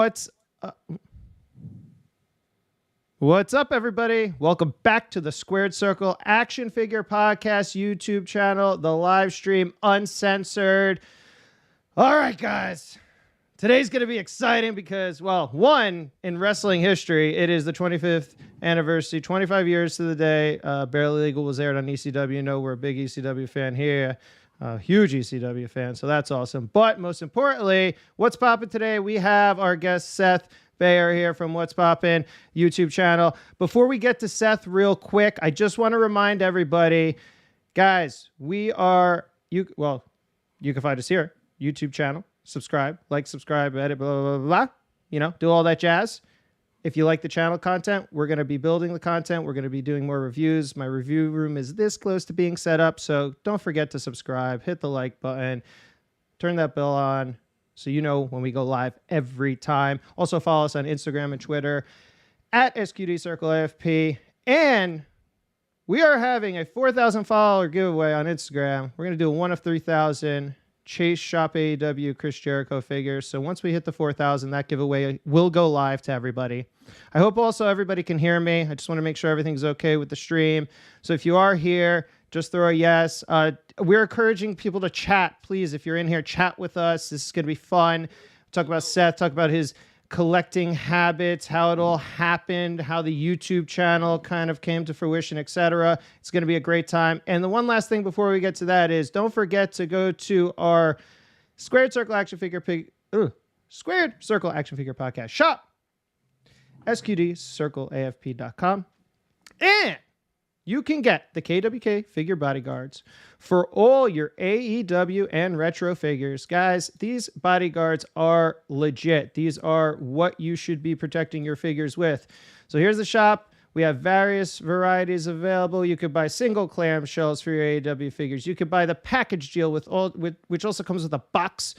What's What's up, everybody? Welcome back to the Squared Circle Action Figure Podcast YouTube channel, the live stream, uncensored. All right, guys. Today's going to be exciting because, well, one, in wrestling history, it is the 25th anniversary, 25 years to the day. Barely Legal was aired on ECW. You know, we're a big ECW fan here. Huge ECW fan, so that's awesome. But most importantly, what's poppin' today? We have our guest, Seth Bayer, here from What's Poppin' YouTube channel. Before we get to Seth real quick, I just want to remind everybody, guys, you can find us here, YouTube channel. Subscribe, edit, blah, blah, blah, blah. You know, do all that jazz. If you like the channel content, we're going to be building the content. We're going to be doing more reviews. My review room is this close to being set up, so don't forget to subscribe, hit the like button, turn that bell on so you know when we go live every time. Also follow us on Instagram and Twitter at SQDCircleAFP. And we are having a 4,000 follower giveaway on Instagram. We're going to do a 1 of 3,000 Chase Shop AEW Chris Jericho figures. So once we hit the 4,000, that giveaway will go live to everybody. I hope also everybody can hear me. I just want to make sure everything's okay with the stream. So if you are here, just throw a yes. We're encouraging people to chat. Please, if you're in here, chat with us. This is going to be fun. Talk about Seth, talk about his collecting habits, how it all happened, how the YouTube channel kind of came to fruition, etc. It's going to be a great time. And the one last thing before we get to that is don't forget to go to our Squared Circle Action Figure Podcast shop, sqdcircleafp.com, and you can get the KWK figure bodyguards for all your AEW and retro figures. Guys, these bodyguards are legit. These are what you should be protecting your figures with. So here's the shop. We have various varieties available. You could buy single clamshells for your AEW figures. You could buy the package deal which also comes with a box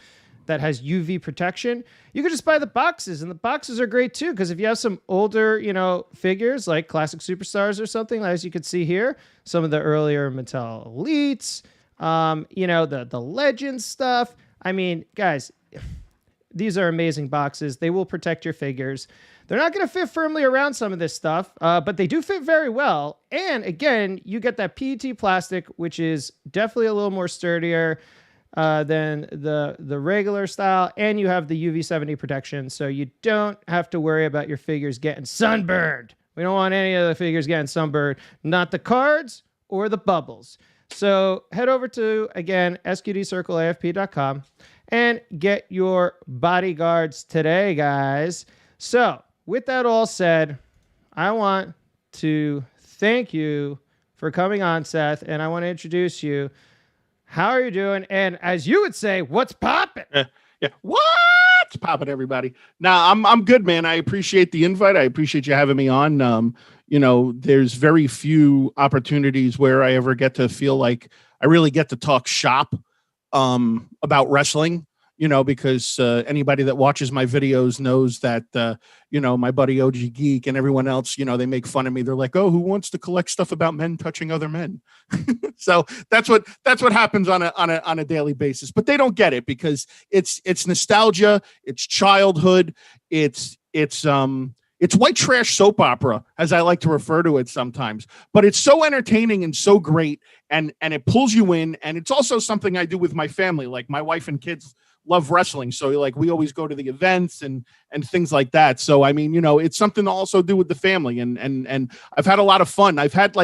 that has UV protection. You could just buy the boxes, and the boxes are great too, because if you have some older, figures like classic superstars or something, as you can see here, some of the earlier Mattel Elites, the Legends stuff. I mean, guys, these are amazing boxes. They will protect your figures. They're not going to fit firmly around some of this stuff, but they do fit very well. And again, you get that PET plastic, which is definitely a little more sturdier than the regular style, and you have the UV-70 protection, so you don't have to worry about your figures getting sunburned. We don't want any of the figures getting sunburned, not the cards or the bubbles. So head over to, again, sqdcircleafp.com and get your bodyguards today, guys. So with that all said, I want to thank you for coming on, Seth, and I want to introduce you. How are you doing? And as you would say, what's poppin'? Yeah. What's poppin', everybody? Now, I'm good, man. I appreciate the invite. I appreciate you having me on. There's very few opportunities where I ever get to feel like I really get to talk shop about wrestling, because anybody that watches my videos knows that, my buddy OG Geek and everyone else, they make fun of me. They're like, oh, who wants to collect stuff about men touching other men? So that's what happens on a daily basis, but they don't get it because it's nostalgia. It's childhood. It's white trash soap opera, as I like to refer to it sometimes, but it's so entertaining and so great. And it pulls you in. And it's also something I do with my family. Like my wife and kids love wrestling. So like we always go to the events and things like that. So, I mean, it's something to also do with the family and I've had a lot of fun. I've had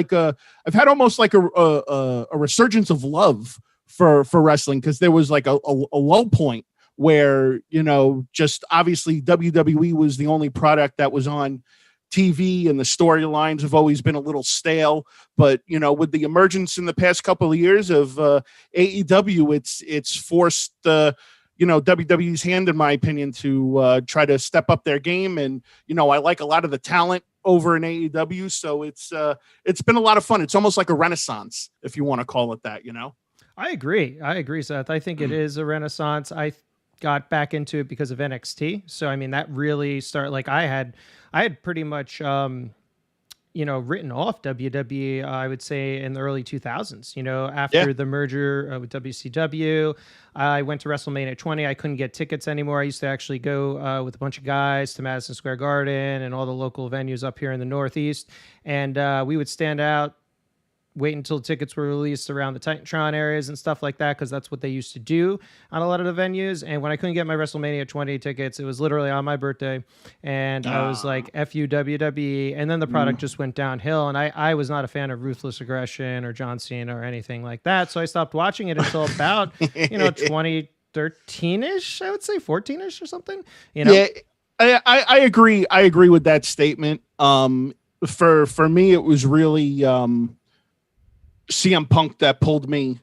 almost like a resurgence of love for wrestling. Cause there was like a low point where, just obviously WWE was the only product that was on TV and the storylines have always been a little stale, but with the emergence in the past couple of years of AEW, it's forced WWE's hand, in my opinion, to try to step up their game. And, I like a lot of the talent over in AEW. So it's been a lot of fun. It's almost like a renaissance, if you want to call it that, I agree, Seth. I think it is a renaissance. I got back into it because of NXT. So, I mean, that really started, like I had pretty much, written off WWE, I would say in the early 2000s, after the merger with WCW. I went to WrestleMania 20. I couldn't get tickets anymore. I used to actually go with a bunch of guys to Madison Square Garden and all the local venues up here in the Northeast. And we would stand out, wait until tickets were released around the Titantron areas and stuff like that, because that's what they used to do on a lot of the venues. And when I couldn't get my WrestleMania 20 tickets, it was literally on my birthday, and I was like, F you, WWE. And then the product just went downhill, and I was not a fan of Ruthless Aggression or John Cena or anything like that, so I stopped watching it until about 2013-ish, I would say 14-ish or something. Yeah, I agree. I agree with that statement. For me, it was really CM Punk that pulled me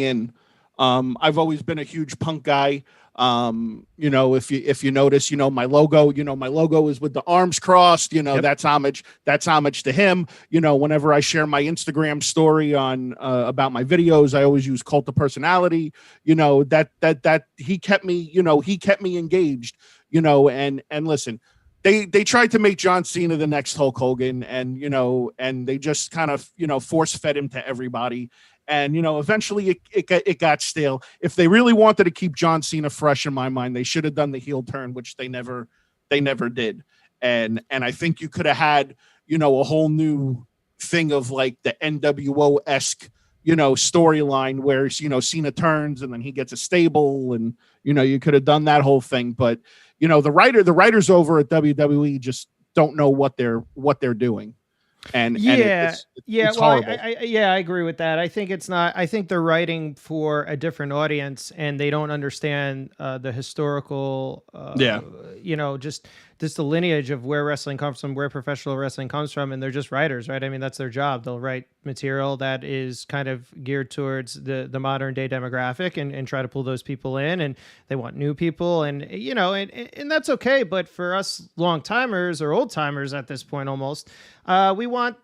in. I've always been a huge Punk guy. If you notice, my logo is with the arms crossed, that's homage to him. Whenever I share my Instagram story on about my videos, I always use Cult of Personality, that he kept me engaged, and listen, they tried to make John Cena the next Hulk Hogan, and they just kind of, force fed him to everybody. And, eventually it got stale. If they really wanted to keep John Cena fresh in my mind, they should have done the heel turn, which they never did. And I think you could have had, a whole new thing of like the NWO-esque, storyline where, Cena turns and then he gets a stable, and, you could have done that whole thing. But, the writers over at WWE just don't know what they're doing. It's horrible. I agree with that. I think it's not. I think they're writing for a different audience, and they don't understand the historical. Just the lineage of where wrestling comes from, where professional wrestling comes from, and they're just writers, right? I mean, that's their job. They'll write material that is kind of geared towards the modern day demographic, and try to pull those people in, and they want new people, and and that's okay. But for us long timers or old timers at this point, almost, we want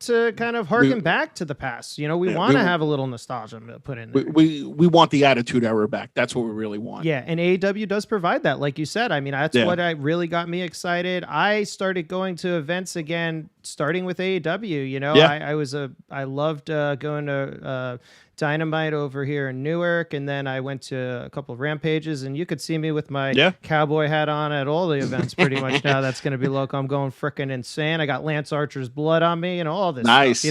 to kind of harken back to the past. We want to have a little nostalgia put in there. We want the Attitude Era back. That's what we really want. Yeah, and AEW does provide that, like you said. I mean, that's what I really got me excited. I started going to events again, starting with AEW. I loved going to Dynamite over here in Newark, and then I went to a couple of Rampages, and you could see me with my cowboy hat on at all the events pretty much now. That's going to be local. I'm going freaking insane. I got Lance Archer's blood on me, all this stuff,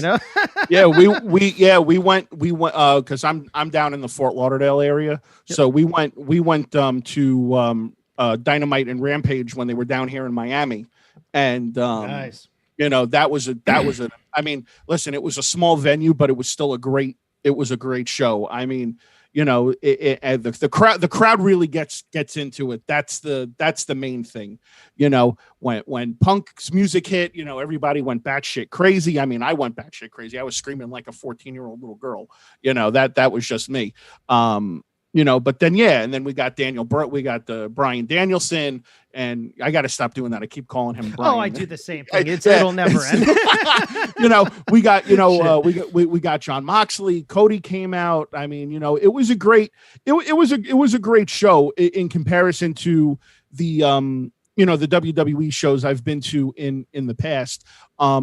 we went because I'm down in the Fort Lauderdale area. Yep. So we went to Dynamite and Rampage when they were down here in Miami, and nice. That was I mean, listen, it was a small venue, but it was still a great show. I mean, the crowd really gets into it. That's the main thing. When Punk's music hit, everybody went batshit crazy. I mean, I went batshit crazy. I was screaming like a 14-year-old little girl. That was just me. But then, and then we got we got the Bryan Danielson, and I got to stop doing that. I keep calling him Bryan. Oh, I do the same thing. It'll never end. We got, we got John Moxley. Cody came out. I mean, it was a great show in comparison to the, the WWE shows I've been to in the past. I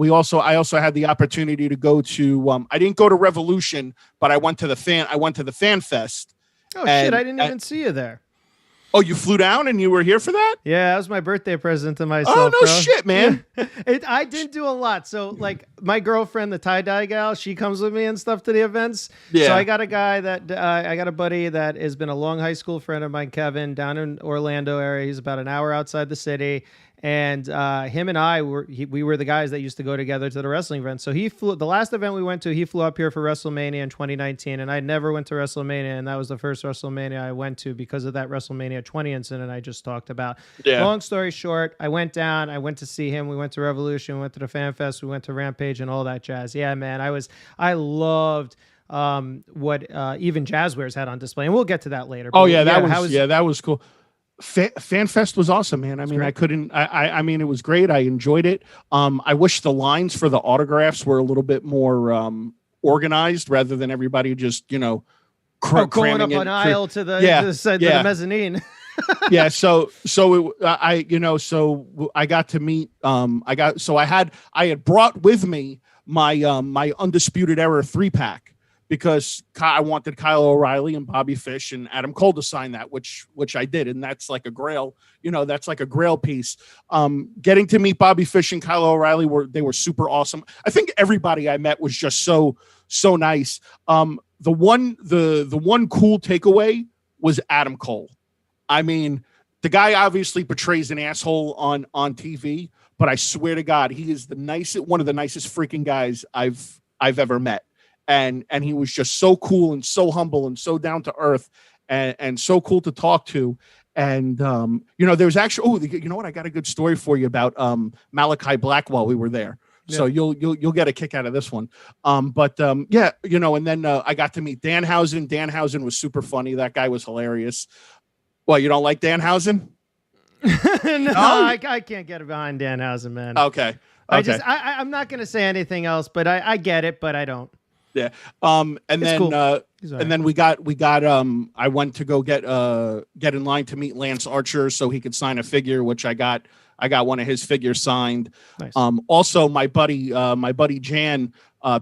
also had the opportunity to go to, I didn't go to Revolution, but I went to the Fan Fest. Oh, shit. I didn't even see you there. Oh, you flew down and you were here for that? Yeah, that was my birthday present to myself. Oh, no shit, man. I didn't do a lot. So, like, my girlfriend, the tie-dye gal, she comes with me and stuff to the events. Yeah. So I got a buddy that has been a long high school friend of mine, Kevin, down in Orlando area. He's about an hour outside the city. And him and I we were the guys that used to go together to the wrestling events. So the last event we went to, he flew up here for WrestleMania in 2019, and I never went to WrestleMania, and that was the first WrestleMania I went to because of that WrestleMania 20 incident I just talked about. Yeah. Long story short, I went down, I went to see him, we went to Revolution, we went to the Fan Fest, we went to Rampage and all that jazz. Yeah, man, I loved what even Jazzwares had on display, and we'll get to that later. Oh yeah, that was cool. Fan Fest was awesome, man. I mean, I mean, it was great. I enjoyed it. I wish the lines for the autographs were a little bit more organized rather than everybody just, going up an aisle to the mezzanine. Yeah, I got to meet I had brought with me my Undisputed Era 3-pack because I wanted Kyle O'Reilly and Bobby Fish and Adam Cole to sign that, which I did, and that's like a grail, that's like a grail piece. Getting to meet Bobby Fish and Kyle O'Reilly were super awesome. I think everybody I met was just so nice. The one cool takeaway was Adam Cole. I mean, the guy obviously portrays an asshole on TV, but I swear to God, he is one of the nicest freaking guys I've ever met. And he was just so cool and so humble and so down to earth and so cool to talk to. And there's actually, you know what? I got a good story for you about Malachi Black while we were there. Yeah. So you'll get a kick out of this one. And then I got to meet Danhausen. Danhausen was super funny. That guy was hilarious. Well, you don't like Danhausen? No, I can't get behind Danhausen, man. Okay. I'm not going to say anything else, but I get it, but I don't. Yeah. And then cool. And then we got I went to go get in line to meet Lance Archer so he could sign a figure, which I got one of his figures signed. Nice. Also my buddy Jan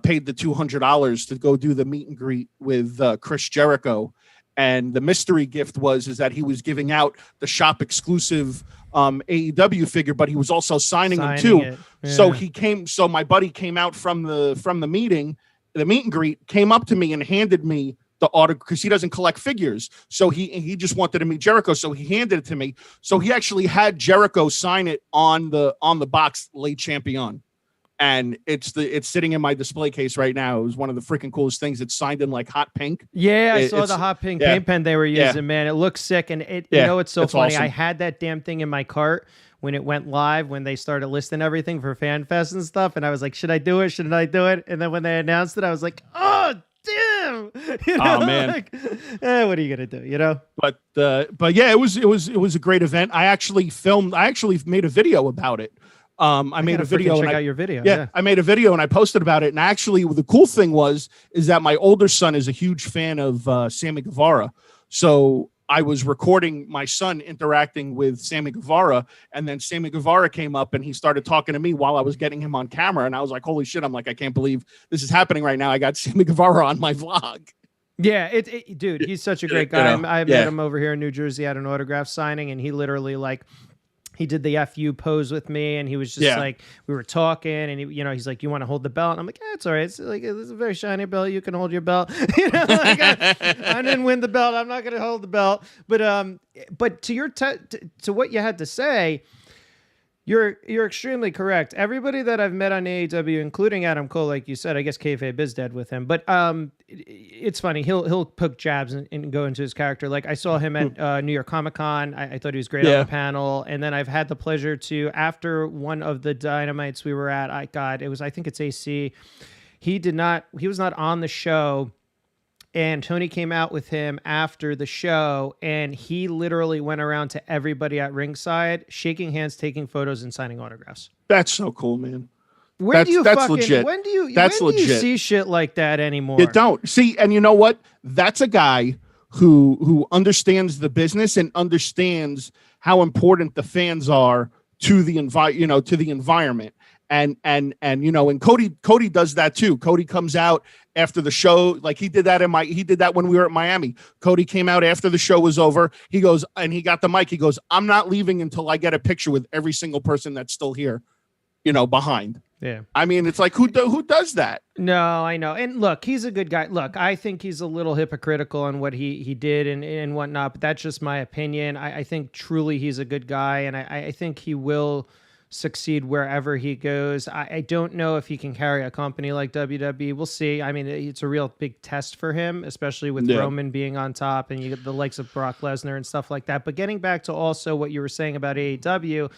paid the $200 to go do the meet and greet with Chris Jericho. And the mystery gift is that he was giving out the shop exclusive AEW figure, but he was also signing them too. Yeah. So my buddy came out from the meeting, the meet and greet, came up to me and handed me the autograph because he doesn't collect figures. So he just wanted to meet Jericho. So he handed it to me. So he actually had Jericho sign it on the box, Le Champion. And it's sitting in my display case right now. It was one of the freaking coolest things. It's signed in like hot pink. Yeah, I saw the hot pink paint pen they were using, man. It looks sick. And it's so funny. Awesome. I had that damn thing in my cart when it went live, when they started listing everything for FanFest and stuff. And I was like, should I do it? Shouldn't I do it? And then when they announced it, I was like, oh, damn. Oh, man. Like, what are you going to do, But yeah, it was a great event. I actually made a video about it. I made a video. Check out your video. Yeah, I made a video and I posted about it. And actually, the cool thing is that my older son is a huge fan of Sammy Guevara. So I was recording my son interacting with Sammy Guevara, and then Sammy Guevara came up and he started talking to me while I was getting him on camera. And I was like, holy shit. I'm like, I can't believe this is happening right now. I got Sammy Guevara on my vlog. Yeah, dude, he's such a great guy. I met him over here in New Jersey at an autograph signing, and he literally he did the FU pose with me, and he was just like, we were talking, and he's like, you want to hold the belt? And I'm like, yeah, it's all right. It's a very shiny belt. You can hold your belt. I didn't win the belt. I'm not going to hold the belt. But to your to what you had to say, you're extremely correct. Everybody that I've met on AEW, including Adam Cole, like you said, I guess kayfabe is dead with him. But it's funny. He'll poke jabs and go into his character. Like I saw him at New York Comic Con. I thought he was great on the panel. And then I've had the pleasure to, after one of the Dynamites we were at, I think it's AC. He was not on the show. And Tony came out with him after the show, and he literally went around to everybody at ringside, shaking hands, taking photos, and signing autographs. That's so cool, man. That's legit. When do you see shit like that anymore? You don't. See, and you know what? That's a guy who understands the business and understands how important the fans are to the environment. And Cody does that too. Cody comes out after the show, like he did that when we were at Miami. Cody came out after the show was over. He goes, and he got the mic. He goes, I'm not leaving until I get a picture with every single person that's still here, behind. Yeah. I mean, it's like, who does that? No, I know. And look, he's a good guy. Look, I think he's a little hypocritical on what he did and whatnot, but that's just my opinion. I think truly he's a good guy, and I think he will succeed wherever he goes. I don't know if he can carry a company like WWE. We'll see. I mean, it's a real big test for him, especially with Roman being on top and you get the likes of Brock Lesnar and stuff like that. But getting back to also what you were saying about AEW,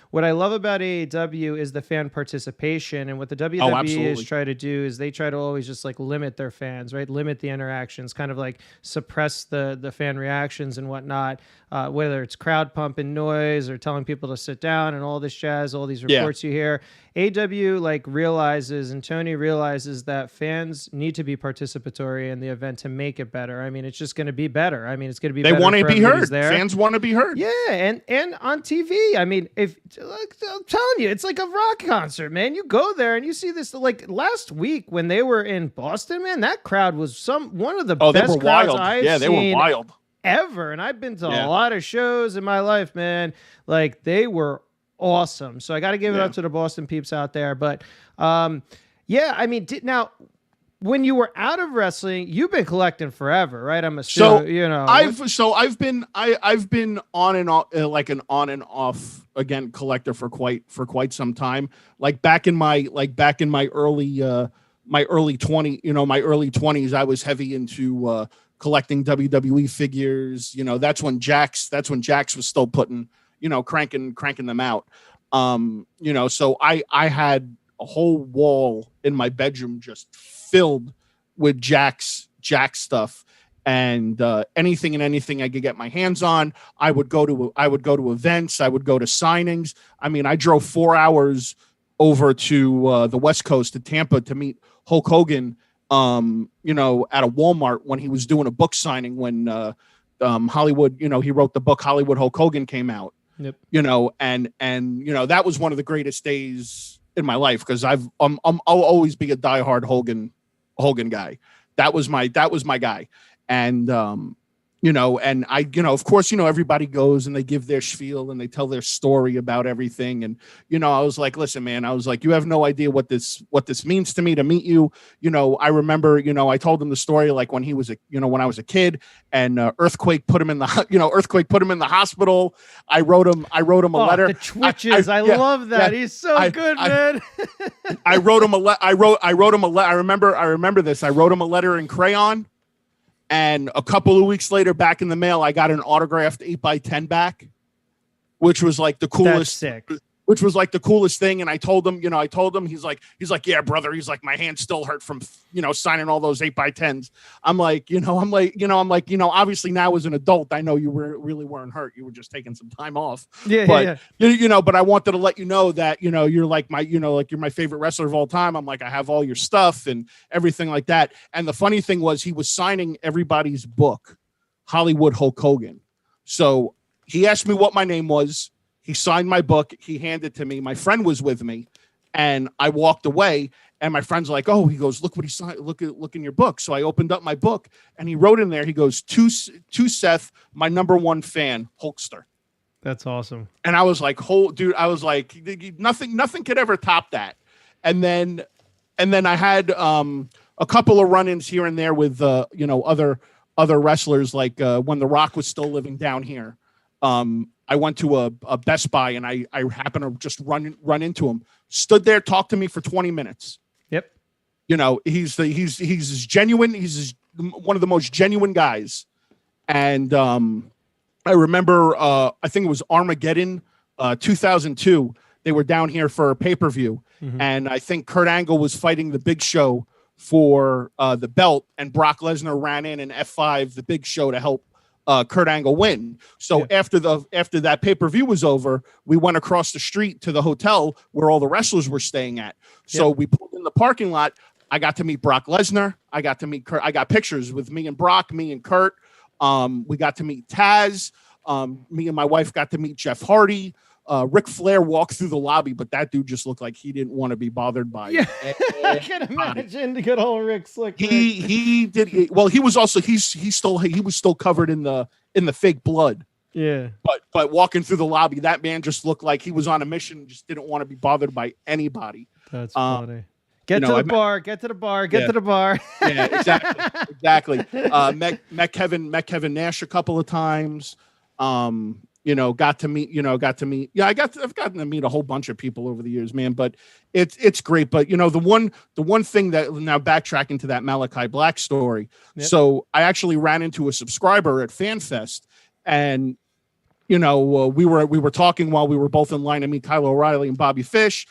what I love about AEW is the fan participation, and what the WWE is trying to do is they try to always just limit their fans, right? Limit the interactions, kind of suppress the fan reactions and whatnot. whether it's crowd pumping noise or telling people to sit down and all this jazz, all these reports you hear. AW like realizes, and Tony realizes, that fans need to be participatory in the event to make it better. I mean, it's just going to be better. I mean, it's going to be they better. want to be heard. There. Fans want to be heard. Yeah, and on TV. I mean, if like, I'm telling you, it's like a rock concert, man. You go there and you see this. Like last week when they were in Boston, man, that crowd was one of the best crowds I've seen. They were wild ever. And I've been to a lot of shows in my life, man. Like they were awesome. So I got to give it up to the Boston peeps out there. But I mean, now when you were out of wrestling, you've been collecting forever, right? I'm assuming, I've been on and off, like an on and off again collector for quite some time. Like back in my early 20s, I was heavy into collecting WWE figures. That's when Jax was still putting, cranking them out. So I had a whole wall in my bedroom just filled with Jax stuff, and anything I could get my hands on. I would go to events. I would go to signings. I mean, I drove 4 hours over to the West Coast to Tampa to meet Hulk Hogan, at a Walmart when he was doing a book signing when Hollywood, he wrote the book Hollywood Hulk Hogan came out. Yep. And that was one of the greatest days in my life because I'll always be a diehard Hogan guy. That was my guy. And and I, of course, everybody goes and they give their spiel and they tell their story about everything. And, I was like, listen, man, I was like, you have no idea what this means to me to meet you. I remember, I told him the story, like when he was, when I was a kid and earthquake put him in the hospital. I wrote him a letter. The twitches. I love that. He's so good, man. I wrote him a letter. I remember this. I wrote him a letter in crayon. And a couple of weeks later, back in the mail, I got an autographed 8x10 back, which was like the coolest. That's sick. Which was like the coolest thing. And I told him, he's like, yeah, brother. He's like, my hand still hurt from, signing all those 8x10s. I'm like, obviously now as an adult, I know you really weren't hurt. You were just taking some time off. But I wanted to let you know that, you're like you're my favorite wrestler of all time. I'm like, I have all your stuff and everything like that. And the funny thing was he was signing everybody's book, Hollywood Hulk Hogan. So he asked me what my name was. He signed my book. He handed it to me. My friend was with me, and I walked away. And my friend's like, "Oh," he goes, "Look what he signed. Look in your book." So I opened up my book, and he wrote in there. He goes, "To Seth, my number one fan, Hulkster." That's awesome. And I was like, dude." I was like, nothing could ever top that. And then I had a couple of run-ins here and there with other wrestlers, like when The Rock was still living down here. I went to a Best Buy and I happened to just run into him. Stood there, talked to me for 20 minutes. Yep. He's as genuine. He's one of the most genuine guys. And I remember, I think it was Armageddon, 2002. They were down here for a pay-per-view. Mm-hmm. And I think Kurt Angle was fighting the Big Show for the belt. And Brock Lesnar ran in and F5 the Big Show to help Kurt Angle win. So after that pay-per-view was over, we went across the street to the hotel where all the wrestlers were staying at. So we pulled in the parking lot. I got to meet Brock Lesnar. I got to meet Kurt. I got pictures with me and Brock, me and Kurt. We got to meet Taz. Me and my wife got to meet Jeff Hardy. Ric Flair walked through the lobby, but that dude just looked like he didn't want to be bothered by it. I can imagine the good old Rick Slick. He did well. He was also he was still covered in the fake blood. Yeah, but walking through the lobby, that man just looked like he was on a mission. Just didn't want to be bothered by anybody. That's funny. Get to the bar. Get to the bar. Yeah, exactly. Met Kevin Nash a couple of times. Got to meet. Yeah, I've gotten to meet a whole bunch of people over the years, man. But it's great. But the one thing that, now backtracking to that Malachi Black story. Yep. So I actually ran into a subscriber at FanFest, and we were talking while we were both in line to meet Kyle O'Reilly and Bobby Fish.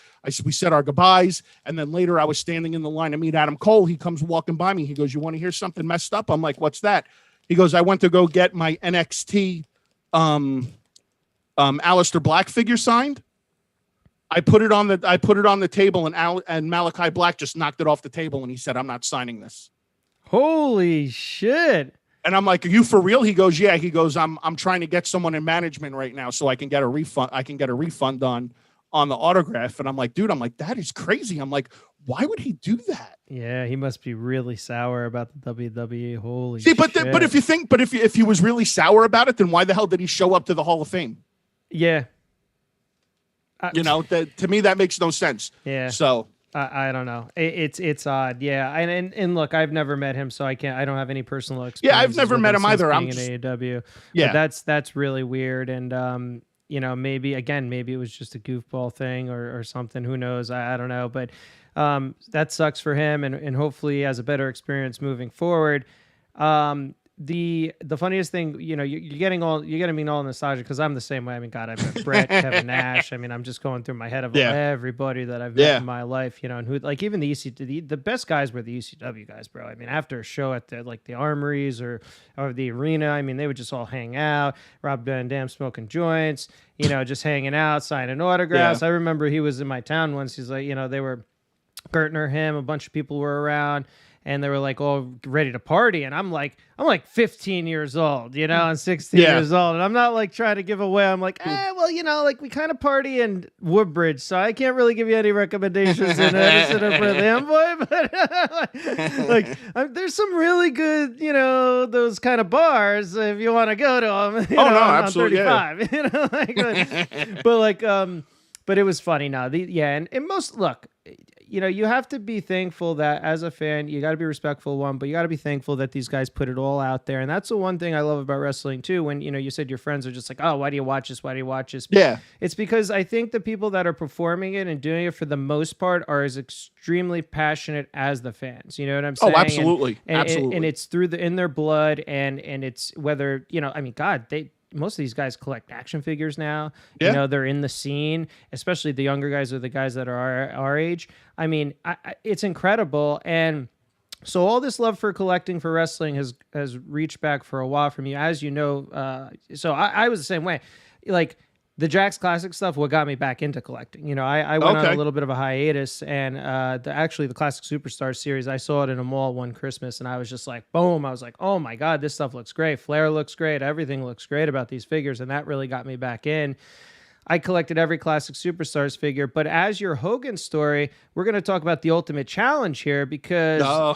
We said our goodbyes, and then later I was standing in the line to meet Adam Cole. He comes walking by me. He goes, "You want to hear something messed up?" I'm like, "What's that?" He goes, "I went to go get my NXT Aleister Black figure signed. I put it on the table, and Malachi Black just knocked it off the table, and he said, "I'm not signing this." Holy shit! And I'm like, "Are you for real?" He goes, "Yeah." He goes, "I'm trying to get someone in management right now so I can get a refund. I can get a refund on the autograph." And I'm like, "Dude, that is crazy." I'm like, "Why would he do that?" Yeah, he must be really sour about the WWE. Holy shit. But if he was really sour about it, then why the hell did he show up to the Hall of Fame? Yeah. To me, that makes no sense. Yeah. So I don't know. It's odd. Yeah. And look, I've never met him, so I don't have any personal experience. Yeah, I've never met him either. I'm just, in AEW. Yeah. But that's really weird. And maybe it was just a goofball thing or something. Who knows? I don't know. But that sucks for him, and hopefully he has a better experience moving forward. The funniest thing, you're getting me all nostalgic because I'm the same way. I mean, God, I've met Brett, Kevin Nash. I mean, I'm just going through my head of everybody that I've met in my life, and who, like, even the ECW, the best guys were the ECW guys, bro. I mean, after a show at the Armories or the arena, I mean, they would just all hang out. Rob Van Dam smoking joints, just hanging out, signing autographs. I remember he was in my town once. He's like, they were Gertner, him, a bunch of people were around. And they were like all ready to party, and I'm like 15 years old, and 16 years old, and I'm not like trying to give away. I'm like, like we kind of party in Woodbridge, so I can't really give you any recommendations in Edison or for the Envoy, but there's some really good, those kind of bars if you want to go to them. Absolutely, I'm 35, but it was funny. Now, and most look. You have to be thankful that as a fan, you got to be respectful, but you got to be thankful that these guys put it all out there. And that's the one thing I love about wrestling too. When, you said your friends are just like, oh, why do you watch this? Why do you watch this? Yeah. It's because I think the people that are performing it and doing it for the most part are as extremely passionate as the fans. You know what I'm saying? Oh, absolutely. Absolutely. And it's in their blood, and it's whether, God, most of these guys collect action figures now. Yeah. They're in the scene, especially the younger guys or the guys that are our age. I mean, it's incredible. And so all this love for collecting for wrestling has reached back for a while from you, as you know. So I was the same way. Like, the Jakks Classic stuff, what got me back into collecting. I went on a little bit of a hiatus, and the Classic Superstars series, I saw it in a mall one Christmas, and I was just like, boom. I was like, oh my God, this stuff looks great. Flair looks great. Everything looks great about these figures, and that really got me back in. I collected every Classic Superstars figure, but as your Hogan story, we're going to talk about the Ultimate Challenge here because I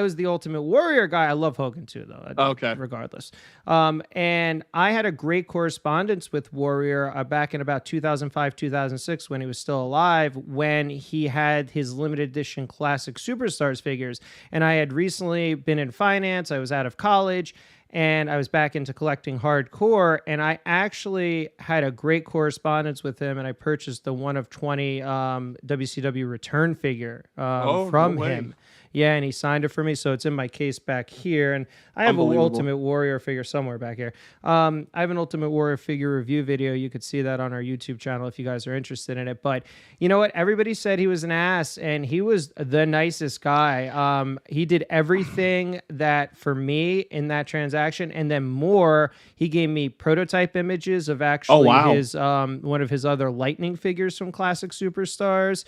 was the Ultimate Warrior guy. I love Hogan too, though. Regardless. And I had a great correspondence with Warrior back in about 2005, 2006 when he was still alive, when he had his limited edition Classic Superstars figures. And I had recently been in finance. I was out of college. And I was back into collecting hardcore, and I actually had a great correspondence with him, and I purchased the 1 of 20 WCW return figure from him. Yeah, and he signed it for me, so it's in my case back here. And I have an Ultimate Warrior figure somewhere back here. I have an Ultimate Warrior figure review video. You could see that on our YouTube channel if you guys are interested in it. But you know what? Everybody said he was an ass, and he was the nicest guy. He did everything that for me in that transaction, and then more. He gave me prototype images of actually his one of his other Lightning figures from Classic Superstars.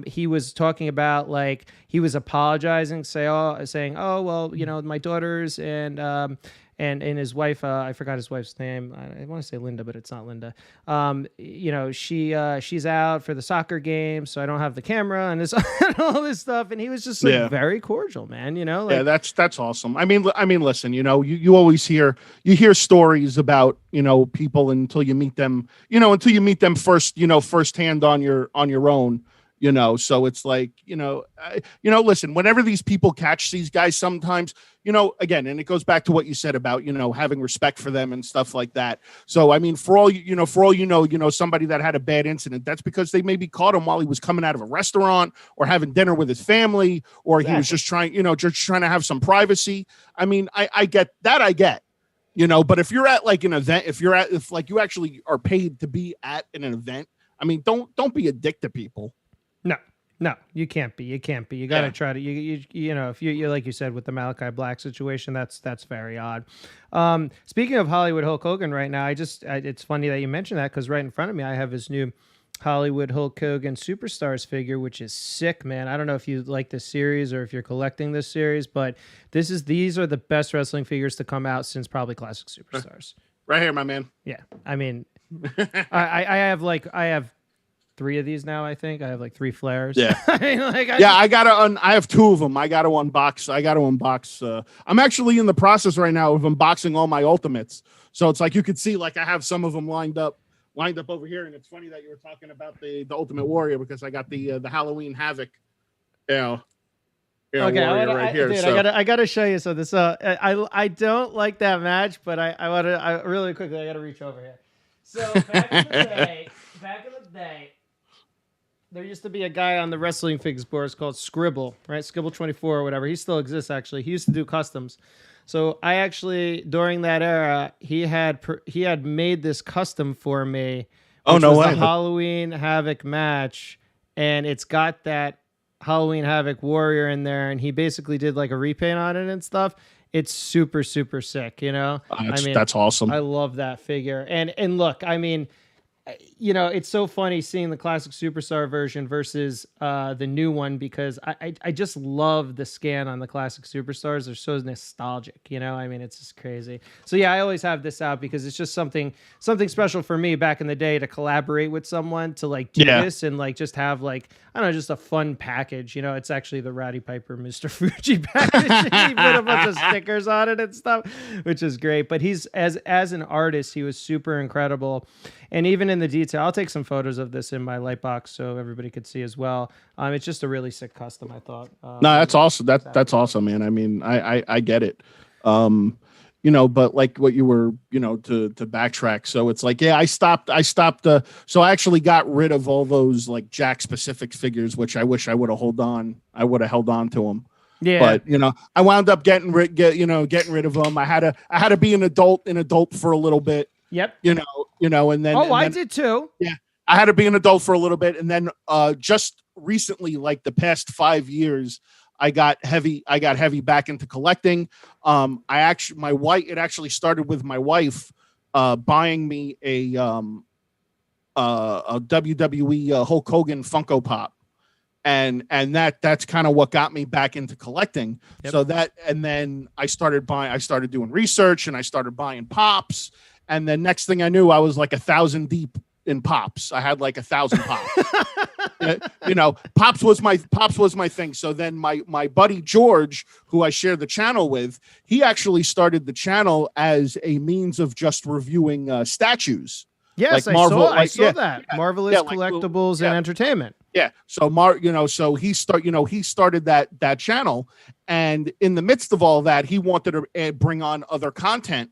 He was talking about, like, he was apologizing, saying, oh, well, my daughters and his wife, I forgot his wife's name. I want to say Linda, but it's not Linda. She's out for the soccer game, so I don't have the camera and this and all this stuff. And he was just very cordial, man. That's awesome. I mean, listen, you always hear stories about, people until you meet them, first, firsthand on your own. So it's like, listen, whenever these people catch these guys, sometimes, again, and it goes back to what you said about, having respect for them and stuff like that. So, I mean, for all somebody that had a bad incident, that's because they maybe caught him while he was coming out of a restaurant or having dinner with his family, or he was just trying to have some privacy. I mean, I get that. But if you're at like an event, if you actually are paid to be at an event, I mean, don't be a dick to people. No. No, you can't be. You can't be. You got to try to. You know, if you like you said with the Malachi Black situation, that's very odd. Speaking of Hollywood Hulk Hogan, right now, it's funny that you mentioned that because right in front of me, I have his new Hollywood Hulk Hogan Superstars figure, which is sick, man. I don't know if you like this series or if you're collecting this series, but these are the best wrestling figures to come out since probably Classic Superstars. Right here, my man. Yeah, I mean, I have 3 of these now. I think I have like 3 flares. Yeah, I mean, like, I have 2 of them. I got to unbox. I'm actually in the process right now of unboxing all my ultimates. So it's like you could see, like I have some of them lined up over here. And it's funny that you were talking about the Ultimate Warrior because I got the Halloween Havoc, okay, Warrior right here. Dude, so. I gotta show you something. So I don't like that match, but I really quickly I gotta reach over here. So back in the day. There used to be a guy on the Wrestling Figs boards called Scribble, right? Scribble 24 or whatever. He still exists, actually. He used to do customs. So I actually, during that era, he had made this custom for me. Oh, no way. A Halloween Havoc match, and it's got that Halloween Havoc Warrior in there, and he basically did like a repaint on it and stuff. It's super, super sick, you know? That's awesome. I love that figure. And look, I mean, you know, it's so funny seeing the classic Superstar version versus the new one because I just love the scan on the classic Superstars. They're so nostalgic, you know? I mean, it's just crazy. So yeah, I always have this out because it's just something special for me back in the day to collaborate with someone to like do this and like just have like, I don't know, just a fun package. You know, it's actually the Rowdy Piper Mr. Fuji package. He put a bunch of stickers on it and stuff, which is great. But he's as an artist, he was super incredible. And even in the detail, I'll take some photos of this in my Lightbox so everybody could see as well. It's just a really sick custom, I thought. No, that's awesome. That's awesome, man. I mean, I get it. You know, but like what you were, you know, to backtrack. So it's like, yeah, I stopped. So I actually got rid of all those like Jack specific figures, which I wish I would have held on to them. Yeah. But, you know, I wound up getting rid of them. I had to be an adult for a little bit. Yep. You know, and then. I did too. Yeah. I had to be an adult for a little bit. And then just recently, like the past 5 years, I got heavy back into collecting. It actually started with my wife buying me a WWE Hulk Hogan Funko Pop. And that's kind of what got me back into collecting. Yep. So and then I started doing research and I started buying pops. And then next thing I knew, I was like 1,000 deep in pops. I had like 1,000 pops. You know, pops was my thing. So then my buddy George, who I share the channel with, he actually started the channel as a means of just reviewing statues. Yes, like Marvel, I saw that. Marvelous Collectibles and Entertainment. Yeah. So he started that channel, and in the midst of all that, he wanted to bring on other content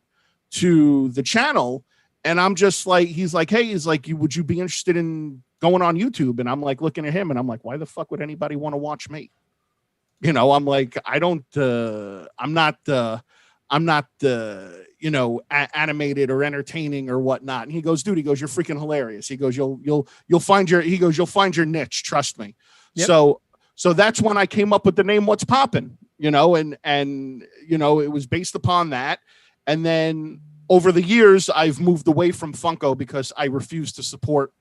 to the channel. And I'm just like, he's like, would you be interested in going on YouTube? And I'm like looking at him and I'm like, why the fuck would anybody want to watch me? You know, I'm like, I'm not, animated or entertaining or whatnot. And he goes, dude, you're freaking hilarious. He goes, you'll find your niche. Trust me. Yep. So that's when I came up with the name What's Poppin', you know, and, you know, it was based upon that. And then over the years, I've moved away from Funko because I refuse to support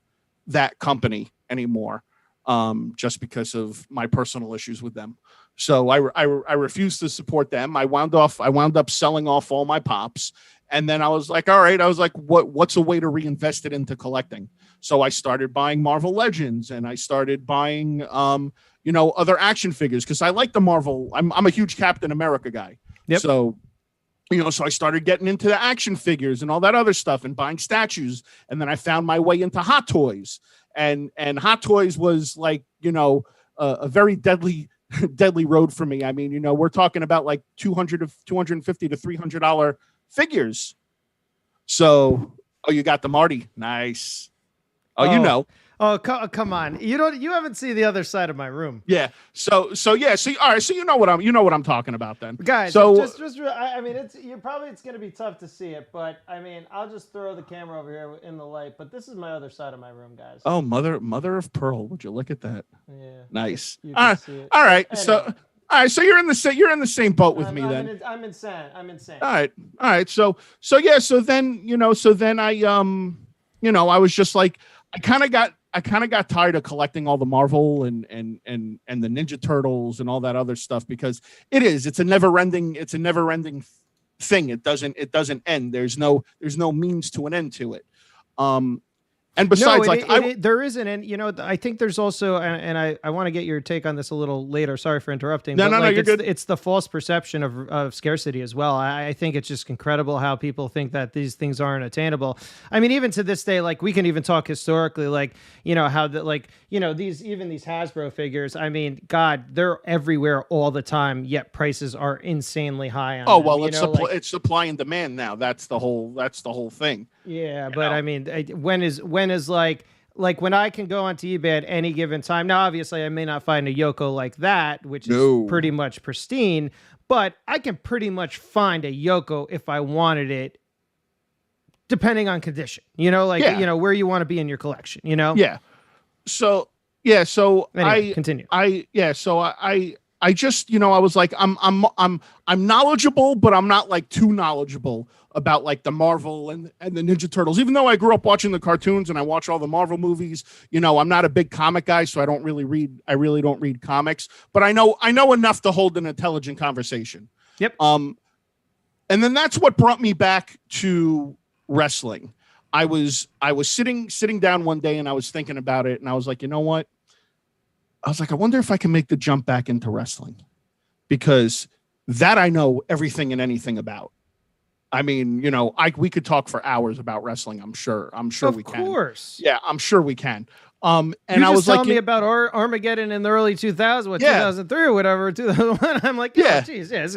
that company anymore, just because of my personal issues with them. So I refused to support them. I wound up selling off all my pops, and then I was like, all right. I was like, what's a way to reinvest it into collecting? So I started buying Marvel Legends, and I started buying other action figures because I like the Marvel. I'm a huge Captain America guy. Yep. So. You know, so I started getting into the action figures and all that other stuff and buying statues. And then I found my way into Hot Toys. And Hot Toys was like, you know, a very deadly road for me. I mean, you know, we're talking about like $250 to $300 figures. So, you got the Marty. Nice. Oh, you know. Oh, come on! You haven't seen the other side of my room. Yeah. So yeah. So all right. So you know what I'm talking about then, guys. So just I mean, it's going to be tough to see it, but I mean, I'll just throw the camera over here in the light. But this is my other side of my room, guys. Oh, mother of pearl! Would you look at that? Yeah. Nice. You can see it. All right. Anyway. So all right. So you're in the same boat with me then. I'm insane. All right. So yeah. So then I I was just like I kind of got tired of collecting all the Marvel and the Ninja Turtles and all that other stuff because it's a never ending thing. It doesn't end. There's no means to an end to it. And besides, there isn't, and I think there's also, and I want to get your take on this a little later. Sorry for interrupting. No, you're good. It's the false perception of scarcity as well. I think it's just incredible how people think that these things aren't attainable. I mean, even to this day, like we can even talk historically, like how these Hasbro figures. I mean, God, they're everywhere all the time, yet prices are insanely high on them. Well, it's supply and demand now. That's the whole thing. Yeah, but I mean, when is like when I can go onto eBay at any given time. Now, obviously, I may not find a Yoko like that, which is pretty much pristine, but I can pretty much find a Yoko if I wanted it, depending on condition. Where you want to be in your collection. Yeah. So yeah. So anyway, continue. So I just I was like I'm knowledgeable, but I'm not like too knowledgeable about like the Marvel and the Ninja Turtles. Even though I grew up watching the cartoons and I watch all the Marvel movies, I'm not a big comic guy, so I really don't read comics, but I know enough to hold an intelligent conversation. Yep. And then that's what brought me back to wrestling. I was sitting down one day and I was thinking about it and I was like, you know what? I was like, I wonder if I can make the jump back into wrestling, because that I know everything and anything about. I mean, we could talk for hours about wrestling. I'm sure we can. Of course. Yeah, I'm sure we can. And I was telling me about Armageddon in the early 2000s, 2003 or whatever, 2001. I'm like, geez, yes.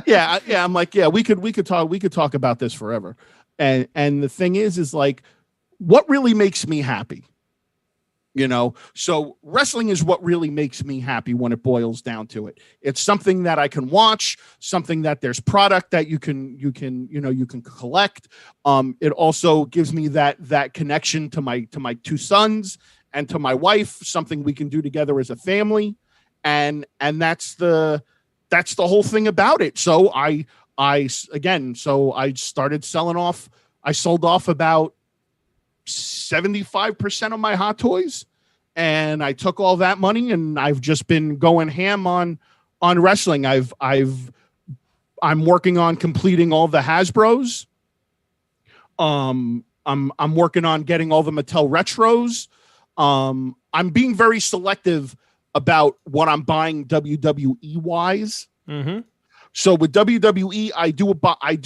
yeah. I'm like, yeah, we could talk about this forever. And the thing is like, what really makes me happy? So wrestling is what really makes me happy when it boils down to it. It's something that I can watch, something that there's product that you can collect. It also gives me that connection to my two sons and to my wife, something we can do together as a family. And that's the whole thing about it. So I started selling off. I sold off about 75% of my Hot Toys, and I took all that money and I've just been going ham on wrestling. I'm working on completing all the Hasbros. I'm working on getting all the Mattel retros. I'm being very selective about what I'm buying WWE wise. Mm-hmm. So with WWE, I do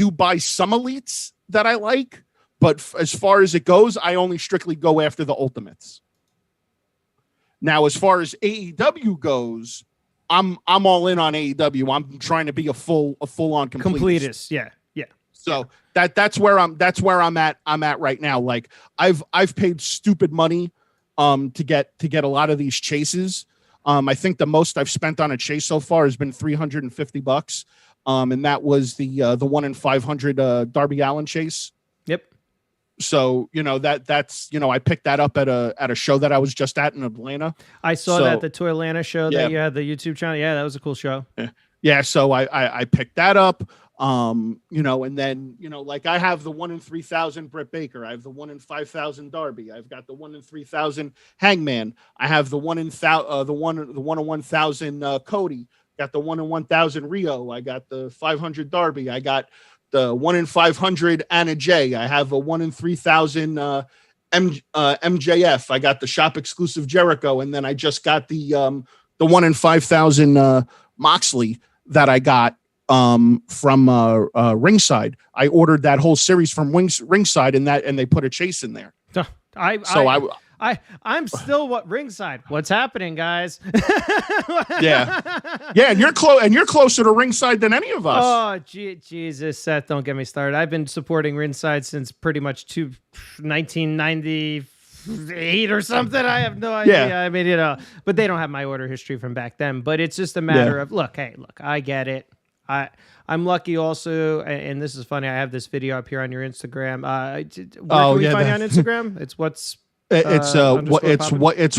buy some elites that I like. But as far as it goes, I only strictly go after the Ultimates. Now, as far as AEW goes, I'm all in on AEW. I'm trying to be a full on completist. Yeah. So that's where I'm at. I'm at right now. Like I've paid stupid money to get a lot of these chases. I think the most I've spent on a chase so far has been $350. And that was the 1 in 500 Darby Allin chase. Yep. So, that's I picked that up at a show that I was just at in Atlanta. I saw that the Toy Atlanta show that you had the YouTube channel. Yeah, that was a cool show. Yeah. So I picked that up. And then, like I have the 1 in 3,000 Britt Baker. I have the 1 in 5,000 Darby. I've got the 1 in 3,000 Hangman. I have the 1 in 1,000 Cody. Got the 1 in 1,000 Rio. I got the 500 Darby. I got the 1 in 500 Anna Jay. I have a 1 in 3,000 MJF. I got the shop exclusive Jericho, and then I just got the 1 in 5,000 Moxley that I got from Ringside. I ordered that whole series from Ringside, and they put a chase in there. I'm still ringside. What's happening, guys? yeah, and you're closer to ringside than any of us. Oh, Jesus, Seth, don't get me started. I've been supporting ringside since pretty much 1990. 8 or something. I have no idea. Yeah. I mean, but they don't have my order history from back then. But it's just a matter of look, I get it. I'm lucky also, and this is funny. I have this video up here on your Instagram. Where can we find you on Instagram? It's what's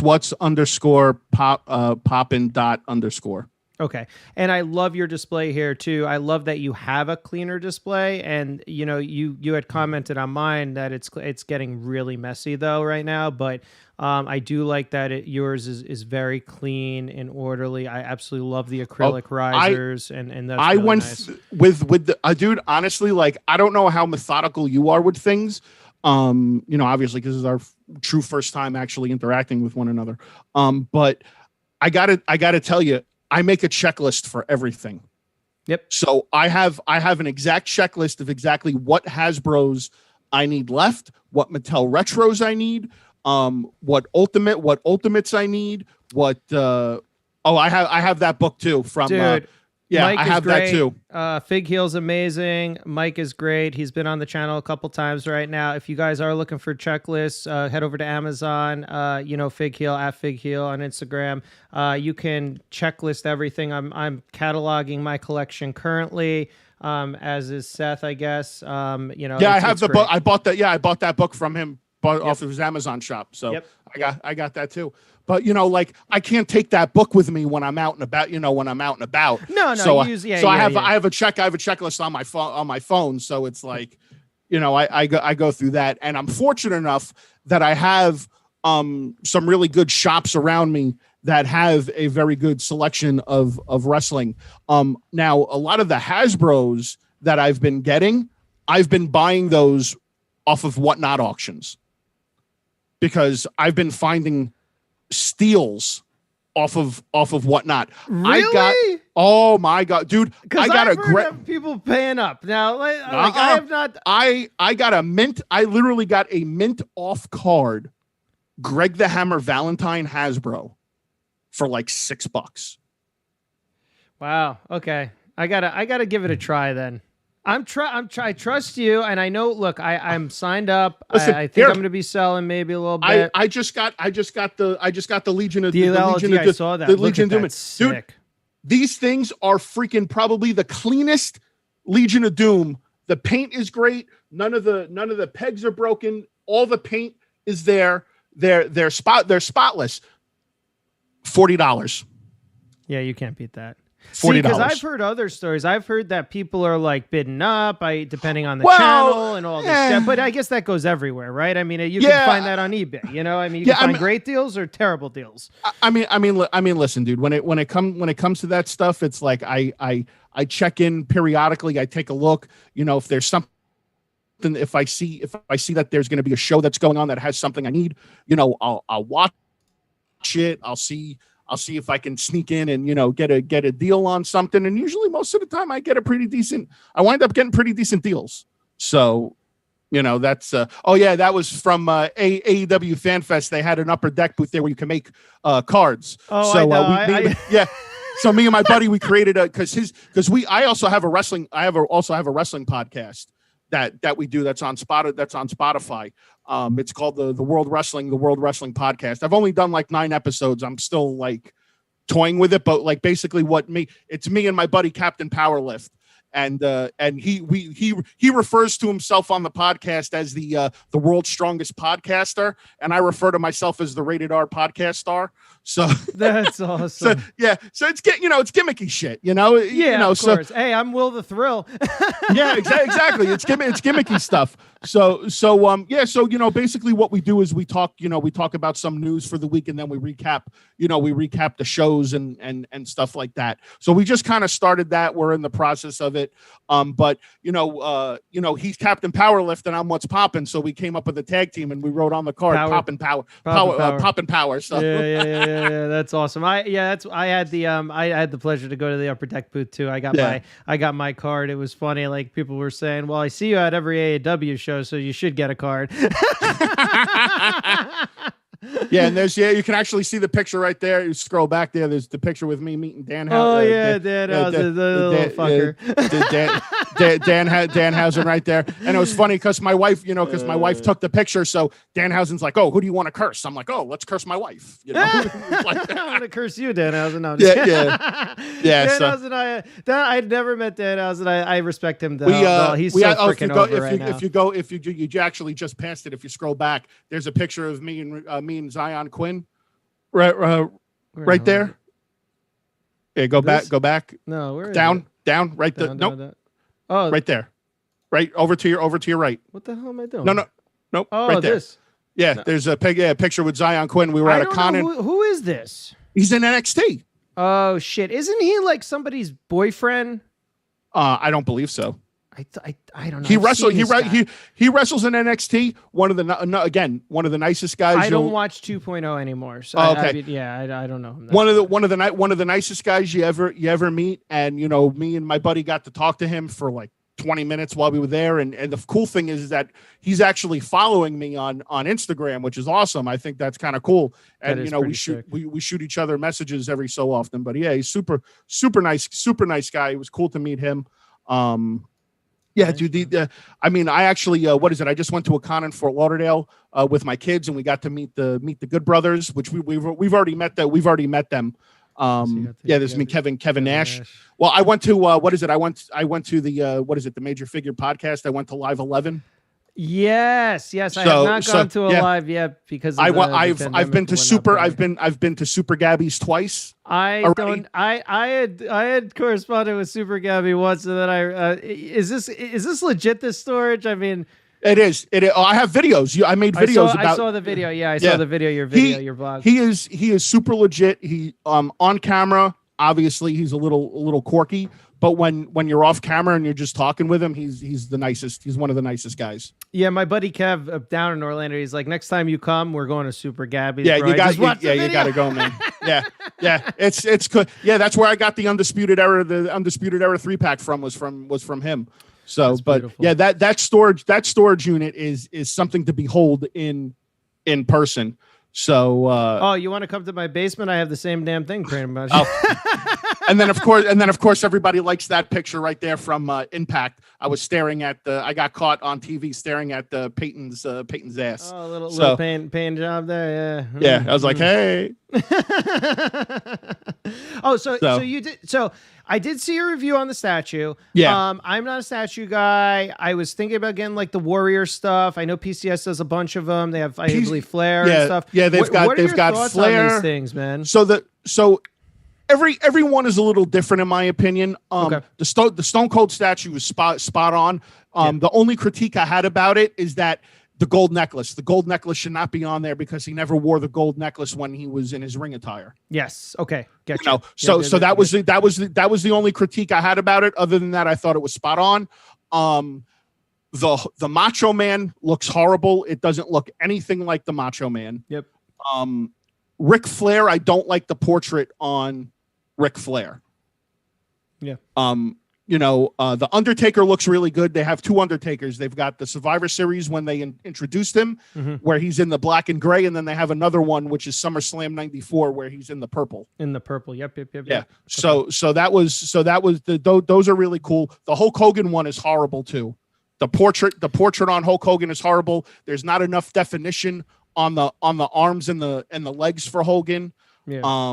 what's underscore poppin dot underscore. Okay. And I love your display here too. I love that you have a cleaner display, and you had commented on mine that it's getting really messy though right now, but I do like that yours is very clean and orderly. I absolutely love the acrylic risers and that's really nice. With the dude, honestly, like I don't know how methodical you are with things. Obviously because this is our true first time actually interacting with one another. But I gotta tell you, I make a checklist for everything. Yep. So I have an exact checklist of exactly what Hasbro's I need left, what Mattel Retros I need, what Ultimates I need, what I have that book too from Dude. Mike I have great. That too. Fig Heel's amazing. Mike is great. He's been on the channel a couple times right now. If you guys are looking for checklists, head over to Amazon. Fig Heel at Fig Heel on Instagram. You can checklist everything. I'm cataloging my collection currently, as is Seth, I guess. I have the book. I bought that. Yeah, I bought that book from him off of his Amazon shop. So I got that too. But I can't take that book with me when I'm out and about. No. So I have a checklist on my phone. So it's like, I go through that, and I'm fortunate enough that I have some really good shops around me that have a very good selection of wrestling. Now a lot of the Hasbro's that I've been getting, I've been buying those off of Whatnot auctions because I've been finding steals off of Whatnot. Really? Oh my God, dude! I got I've heard of people paying up now. I have not. I got a mint. I literally got a mint off card, Greg the Hammer Valentine Hasbro, for like $6. Wow. Okay. I gotta give it a try then. I trust you, and I know. Look, I'm signed up. Listen, I think I'm going to be selling maybe a little bit. I just got the Legion of I saw that. The Legion of Doom. Sick. Dude, these things are freaking probably the cleanest Legion of Doom. The paint is great. None of the pegs are broken. All the paint is there. They're spotless. $40. Yeah, you can't beat that. $40. Because I've heard other stories. I've heard that people are like bidding up, depending on the channel and all this stuff. But I guess that goes everywhere, right? I mean, you can find that on eBay. You can find great deals or terrible deals. I mean, listen, dude. When it comes to that stuff, it's like I check in periodically. I take a look. If there's something, if I see that there's going to be a show that's going on that has something I need, I'll watch it. I'll see if I can sneak in and, get a deal on something. And usually most of the time I wind up getting pretty decent deals. So, that's, that was from AEW Fan Fest. They had an upper deck booth there where you can make cards. Oh, so, I know. Yeah. So me and my buddy, we created I also have a wrestling podcast that we do that's on Spotify. It's called the World Wrestling Podcast. I've only done like 9 episodes. I'm still like toying with it, but like basically it's me and my buddy Captain Powerlift. And he refers to himself on the podcast as the world's strongest podcaster, and I refer to myself as the rated R podcast star. So that's awesome. So it's it's gimmicky shit, of so course. Hey, I'm Will the Thrill. Yeah, exactly. It's gimmicky stuff. So basically what we do is we talk about some news for the week, and then we recap the shows and stuff like that. So we just kind of started that. We're in the process of it. But he's Captain Powerlift and I'm What's Poppin'. So we came up with a tag team and we wrote on the card Poppin' Power. So yeah, that's awesome. I had the pleasure to go to the upper deck booth too. I got my card. It was funny. Like people were saying, well, I see you at every AEW show, so you should get a card. Yeah, and you can actually see the picture right there. You scroll back there. There's the picture with me meeting Dan. Danhausen, the little fucker. Danhausen right there. And it was funny because my wife, because my wife took the picture. So Danhausen's like, "Oh, who do you want to curse?" I'm like, "Oh, let's curse my wife." Like, I'm gonna curse you, Danhausen. No, yeah. Danhausen, I'd never met Danhausen. I respect him though. He's so freaking over right now. If you actually just passed it, if you scroll back, there's a picture of me and Zion Quinn, right there. Yeah, go back. No, where is down, it? down, right there. Nope. Oh, right there, right over to your right. What the hell am I doing? Nope. Oh, right there. This. Yeah, no. There's a picture with Zion Quinn. We were at a con. Who is this? He's in NXT. Oh shit! Isn't he like somebody's boyfriend? I don't believe so. I don't know. He wrestles in NXT. One of the nicest guys. I don't watch 2.0 anymore. So okay. I don't know. One of the nicest guys you ever meet. And me and my buddy got to talk to him for like 20 minutes while we were there. And the cool thing is that he's actually following me on Instagram, which is awesome. I think that's kind of cool. And we shoot each other messages every so often. But yeah, he's super nice guy. It was cool to meet him. Yeah, dude. I actually, what is it? I just went to a con in Fort Lauderdale with my kids, and we got to meet the Good Brothers, which we've already met them. There's me, Kevin Nash. Well, I went to what is it? I went to the the Major Figure podcast. I went to Live 11. Yes. I have not gone to a live yet because I've been to Super Gabby's twice. I had corresponded with Super Gabby once, and then is this legit, this storage? I mean, it is. I have videos. I made videos about. I saw the video. Yeah, I saw the video. Your vlog. He is super legit. He on camera. Obviously, he's a little quirky, but when you're off camera and you're just talking with him, he's the nicest. He's one of the nicest guys. Yeah, my buddy Kev down in Orlando, he's like, next time you come, we're going to Super Gabby's. Yeah, you got to go, man. Yeah, it's good. Yeah, that's where I got the Undisputed Era 3-pack was from him. So, that's but beautiful. Yeah, that storage unit is something to behold in person. So, you want to come to my basement? I have the same damn thing, pretty much. And then of course, everybody likes that picture right there from Impact. I was staring at I got caught on TV staring at Peyton's ass. Oh, little pain job there. Yeah. Yeah. I was like, hey. So you did. So I did see a review on the statue. Yeah. I'm not a statue guy. I was thinking about getting like the Warrior stuff. I know PCS does a bunch of them. They have, I believe, Flair and stuff. Yeah, they've got Flair. On these things, man. So everyone is a little different in my opinion. The Stone Cold statue was spot on. The only critique I had about it is that the gold necklace should not be on there because he never wore the gold necklace when he was in his ring attire. Yes. Okay. Gotcha. So that was the only critique I had about it. Other than that, I thought it was spot on. The Macho Man looks horrible. It doesn't look anything like the Macho Man. Yep. Ric Flair, I don't like the portrait on Ric Flair. Yeah. The Undertaker looks really good. They have two Undertakers. They've got the Survivor Series when they introduced him, where he's in the black and gray, and then they have another one which is SummerSlam '94 where he's in the purple. Yep. Yeah. Okay. So that was those are really cool. The Hulk Hogan one is horrible too. The portrait on Hulk Hogan is horrible. There's not enough definition on the arms and the legs for Hogan. Yeah.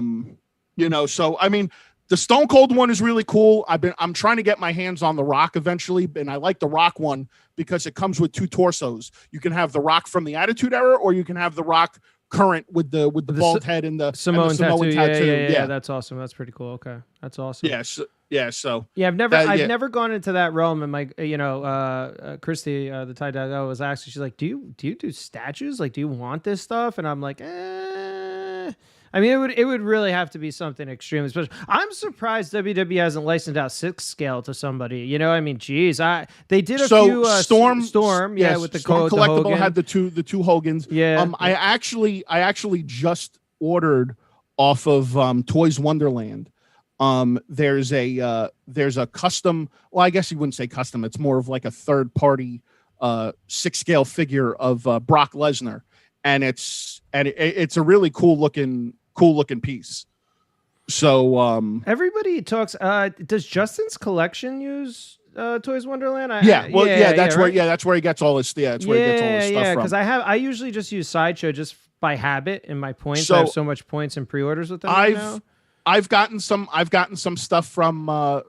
So I mean, the Stone Cold one is really cool. I'm trying to get my hands on the Rock eventually, and I like the Rock one because it comes with two torsos. You can have the Rock from the Attitude Era, or you can have the Rock current with the bald head and the Samoan tattoo. Yeah, that's awesome. That's pretty cool. Okay, that's awesome. I've never gone into that realm. And my Christy, the tie dye was asking, she's like, do you do statues? Like, do you want this stuff? And I'm like, I mean, it would really have to be something extremely special. I'm surprised WWE hasn't licensed out 6-scale to somebody. I mean, geez, they did a few Storm, yes, with the Storm code. Collectible had the two Hogans. Yeah. I actually just ordered off of Toys Wonderland. There's a custom. Well, I guess you wouldn't say custom. It's more of like a third party 6-scale figure of Brock Lesnar. and it's a really cool looking piece. So everybody talks. Does Justin's collection use Toys Wonderland? That's where he gets all his stuff from. Because I usually just use Sideshow just by habit and my points. So I have so much points and pre-orders with them now. I've gotten some stuff from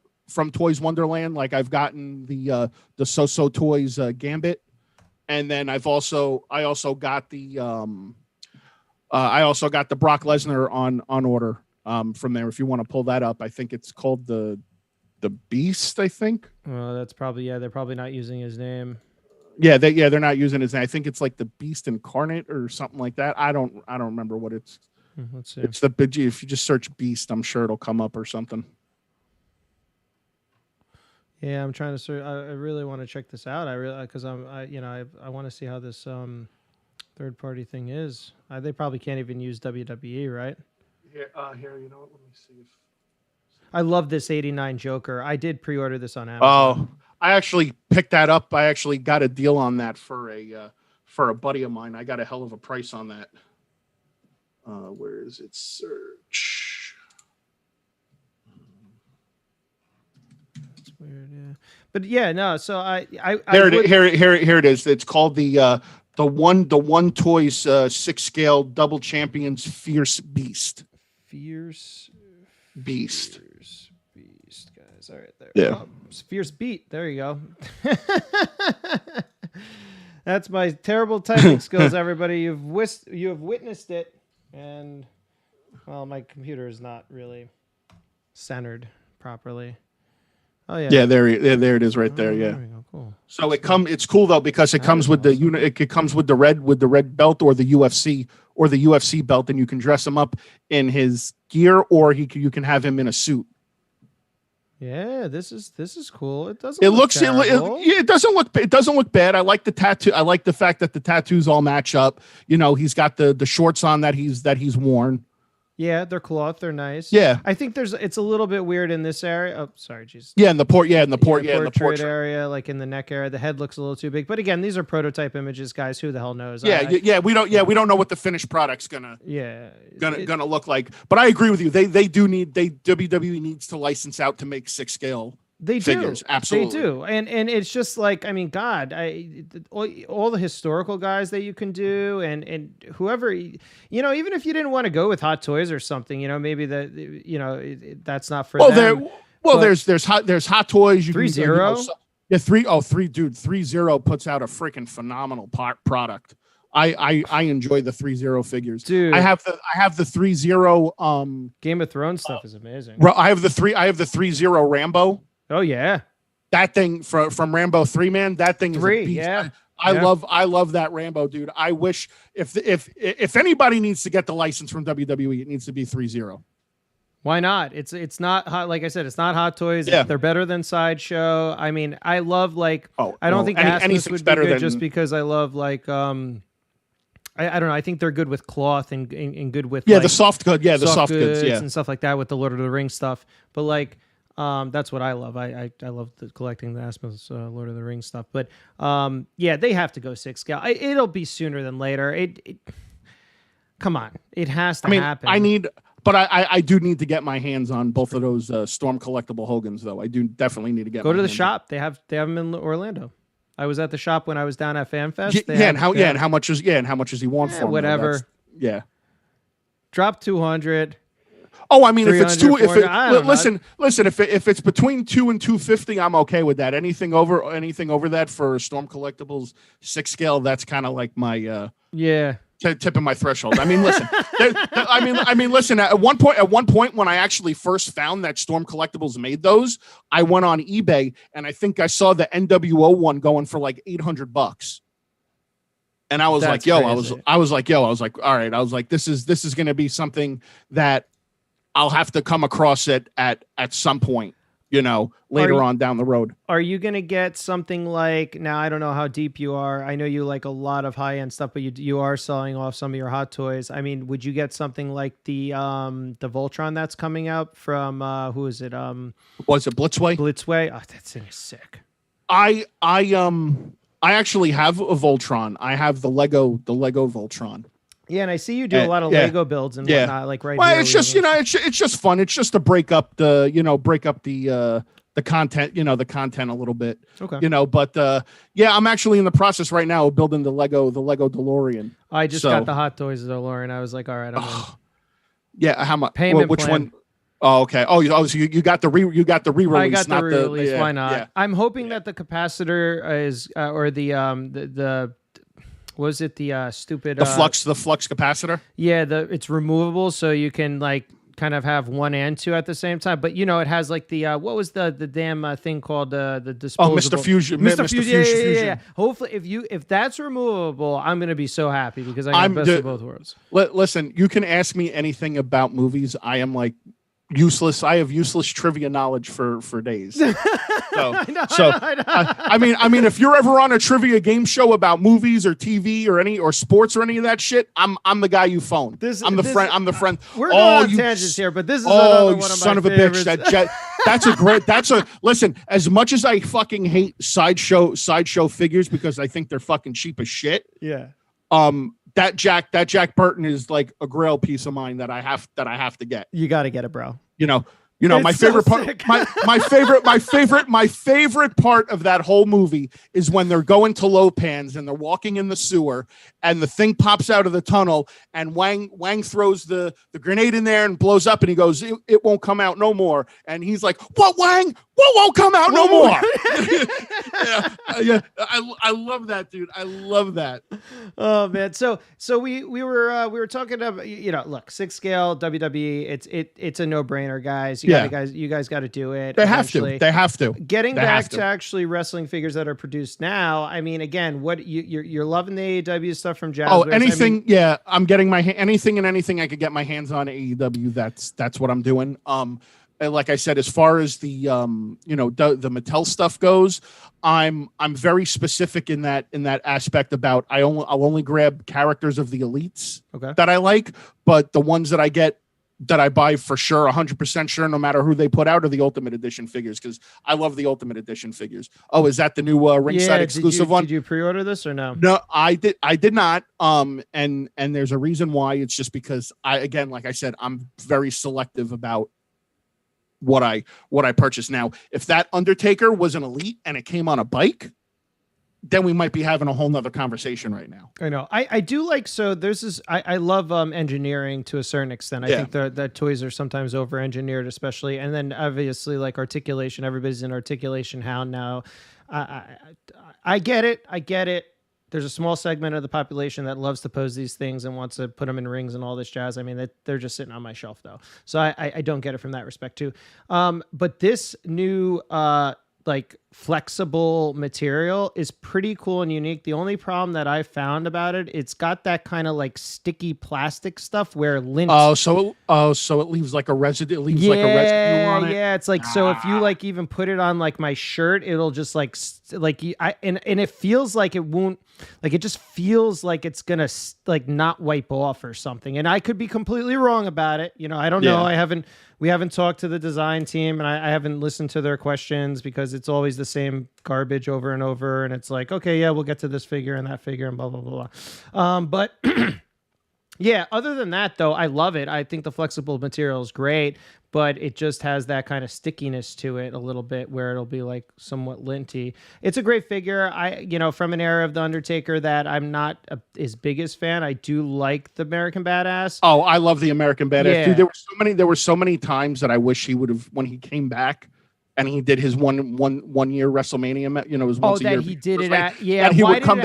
Toys Wonderland. Like I've gotten the So Toys Gambit, and then I also got the Brock Lesnar on order from there. If you want to pull that up, I think it's called the Beast. I think. Well, that's probably they're probably not using his name. Yeah, they're not using his name. I think it's like the Beast Incarnate or something like that. I don't remember what it's. Let's see. It's the big. If you just search Beast, I'm sure it'll come up or something. Yeah, I'm trying to search. I really want to check this out. I want to see how this third party thing is. They probably can't even use WWE, right? Here, you know what? Let me see if. I love this '89 Joker. I did pre-order this on Amazon. Oh, I actually picked that up. I actually got a deal on that for a buddy of mine. I got a hell of a price on that. Where is it? Search. That's weird, yeah. But yeah, no. So here it is. It's called the one Toys 6 scale double champions Fierce Beast. Fierce Beast, guys. All right, there. Yeah. Fierce Beat. There you go. That's my terrible typing skills, everybody. You have witnessed it, and well, my computer is not really centered properly. Oh yeah. Yeah, there it is, right there. Yeah. There we go. Cool. So it's cool though because it comes with the unit. It comes with the red belt or the UFC belt, and you can dress him up in his gear, or you can have him in a suit. Yeah, this is cool. It doesn't. It doesn't look bad. I like the tattoo. I like the fact that the tattoos all match up. You know, he's got the shorts on that he's worn. Yeah, they're cloth. They're nice. Yeah, I think it's a little bit weird in this area. Oh, sorry, jeez. Yeah, in the portrait area, like in the neck area, the head looks a little too big. But again, these are prototype images, guys. Who the hell knows? We don't know what the finished product's gonna look like. But I agree with you. WWE needs to license out to make 6 scale. They figures. do. Absolutely. They do. And it's just like, I mean, God, all the historical guys that you can do and whoever, even if you didn't want to go with Hot Toys or something, maybe that's not for them. There's Hot Toys. 3-0. Yeah, 3-0 puts out a freaking phenomenal product. I enjoy the 3-0 figures. Dude, I have the 3-0 Game of Thrones stuff is amazing. I have the 3-0 Rambo. Oh yeah, that thing from Rambo 3, man. That thing is a beast. Yeah. I love that Rambo, dude. I wish if anybody needs to get the license from WWE, it needs to be 3-0. Why not? It's not hot. Like I said, it's not Hot Toys. Yeah. They're better than Sideshow. I mean, I love I don't think Asmus would be good just because I love I don't know. I think they're good with cloth and good with the soft goods. Yeah, the soft goods. Yeah, and stuff like that with the Lord of the Rings stuff. But that's what I love. I love collecting the Asmus Lord of the Rings stuff. But they have to go 6 scale. It'll be sooner than later. Come on, it has to happen. I do need to get my hands on both of those Storm collectible Hogans, though. I do definitely need to get. Go to the shop. They have them in Orlando. I was at the shop when I was down at FanFest. And how much is he want for whatever? Drop 200. Oh, I mean, if it's two, listen. If it's between 2 and 250, I'm okay with that. Anything over that for Storm Collectibles 6 scale, that's kind of like my tip of my threshold. I mean, listen. Listen. At one point, when I actually first found that Storm Collectibles made those, I went on eBay and I think I saw the NWO one going for like $800. And I was all right. I was like, this is going to be something that I'll have to come across it at some point, later on down the road. Are you going to get something like, now I don't know how deep you are. I know you like a lot of high end stuff, but you are selling off some of your Hot Toys. I mean, would you get something like the Voltron that's coming out from, who is it? Was it Blitzway? Blitzway. Oh, that thing is sick. I I actually have a Voltron. I have the Lego Voltron. Yeah, and I see you do a lot of Lego builds and whatnot, like right well, here. It's just it's just fun. It's just to break up the content, the content a little bit. Okay. But I'm actually in the process right now of building the Lego DeLorean. I just got the Hot Toys DeLorean. I was like, all right, I'm in. Yeah, how much? Payment which plan. one? Oh, okay. So you got the re-release. I got the re-release. Why not? Yeah. I'm hoping that the capacitor is or the was it the stupid the flux capacitor? Yeah, it's removable, so you can like kind of have one and two at the same time. But it has like the what was the damn thing called the disposable? Mr. Fusion. Mr. Fusion. Yeah. Hopefully, if that's removable, I'm gonna be so happy because I'm best of both worlds. Listen, you can ask me anything about movies. I am like useless. I have useless trivia knowledge for days. I mean, if you're ever on a trivia game show about movies or TV or sports or any of that shit, I'm the guy you phone. I'm the friend. We're going on tangents here, but this is another one of my son of a favorites. bitch. That's a listen. As much as I fucking hate sideshow figures because I think they're fucking cheap as shit. Yeah. That Jack Burton is like a grail piece of mine that I have to get. You got to get it, bro. My favorite part. My favorite part of that whole movie is when they're going to Lopans and they're walking in the sewer and the thing pops out of the tunnel and Wang throws the grenade in there and blows up and he goes, it won't come out no more. And he's like, what, Wang? What won't come out no more? I love that, dude. I love that. Oh man, so we were talking about look, 6 scale WWE. It's a no brainer, guys. You guys got to do it. They have to. Getting back to actually wrestling figures that are produced now. I mean, again, what you're loving the AEW stuff from Jazz. Oh, anything. I'm getting anything I could get my hands on AEW. That's what I'm doing. And like I said, as far as the the Mattel stuff goes, I'm very specific in that aspect about I'll only grab characters of the elites that I like, but the ones that I get that I buy for sure, 100% sure, no matter who they put out, are the Ultimate Edition figures because I love the Ultimate Edition figures. Oh, is that the new ringside exclusive one? Did you pre-order this or no? No, I did not. And there's a reason why. It's just because like I said, I'm very selective about what I purchase. Now, if that Undertaker was an elite and it came on a bike, then we might be having a whole nother conversation right now. I know. I do like, so there's this, I love engineering to a certain extent. I think that toys are sometimes over engineered, especially. And then obviously like articulation, everybody's an articulation hound now. I get it. There's a small segment of the population that loves to pose these things and wants to put them in rings and all this jazz. I mean, they're just sitting on my shelf though. So I don't get it from that respect too. But this new, like flexible material is pretty cool and unique. The only problem that I found about it, it's got that kind of like sticky plastic stuff where lint. So it leaves like a residue. It leaves like a residue on it. Yeah, it's like so if you like even put it on like my shirt, it'll just like and it feels like it won't. Like it just feels like it's gonna like not wipe off or something, and I could be completely wrong about it. I don't know. We haven't talked to the design team, and I haven't listened to their questions because it's always the same garbage over and over. And it's like, okay, yeah, we'll get to this figure and that figure and blah blah blah blah. But yeah, other than that though, I love it. I think the flexible material is great, but it just has that kind of stickiness to it a little bit where it'll be like somewhat linty. It's a great figure. From an era of the Undertaker that I'm not his biggest fan. I do like the American Badass. Oh, I love the American Badass. Yeah. Dude, there were so many times that I wish he would have, when he came back and he did his one year WrestleMania, it was once a year. He did it at, that he would come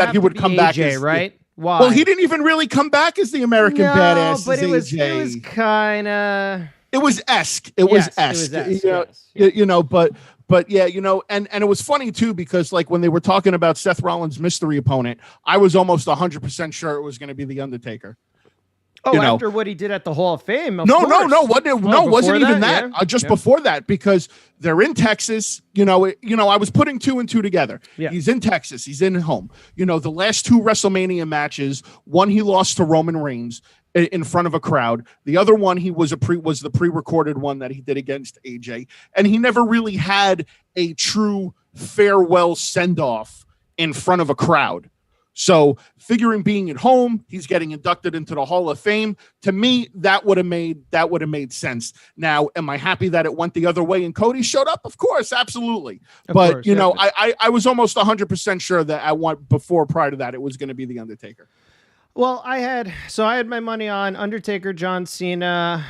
back AJ, right? Why? Well, he didn't even really come back as the American Badass. But it was kind of. It was esque. It was esque. But yeah, and it was funny too because like when they were talking about Seth Rollins' mystery opponent, I was almost 100% sure it was going to be the Undertaker. Oh, after what he did at the Hall of Fame. No, wasn't even that. Yeah. Just before that, because they're in Texas. I was putting 2 and 2 together. Yeah. He's in Texas. He's in home. The last 2 WrestleMania matches, one he lost to Roman Reigns in front of a crowd. The other one was the pre-recorded one that he did against AJ, and he never really had a true farewell send-off in front of a crowd. So figuring being at home, he's getting inducted into the Hall of Fame. To me, that would have made sense. Now, am I happy that it went the other way and Cody showed up? Of course, absolutely. But you know, I was almost 100% sure that prior to that, it was going to be the Undertaker. Well, I had my money on Undertaker, John Cena,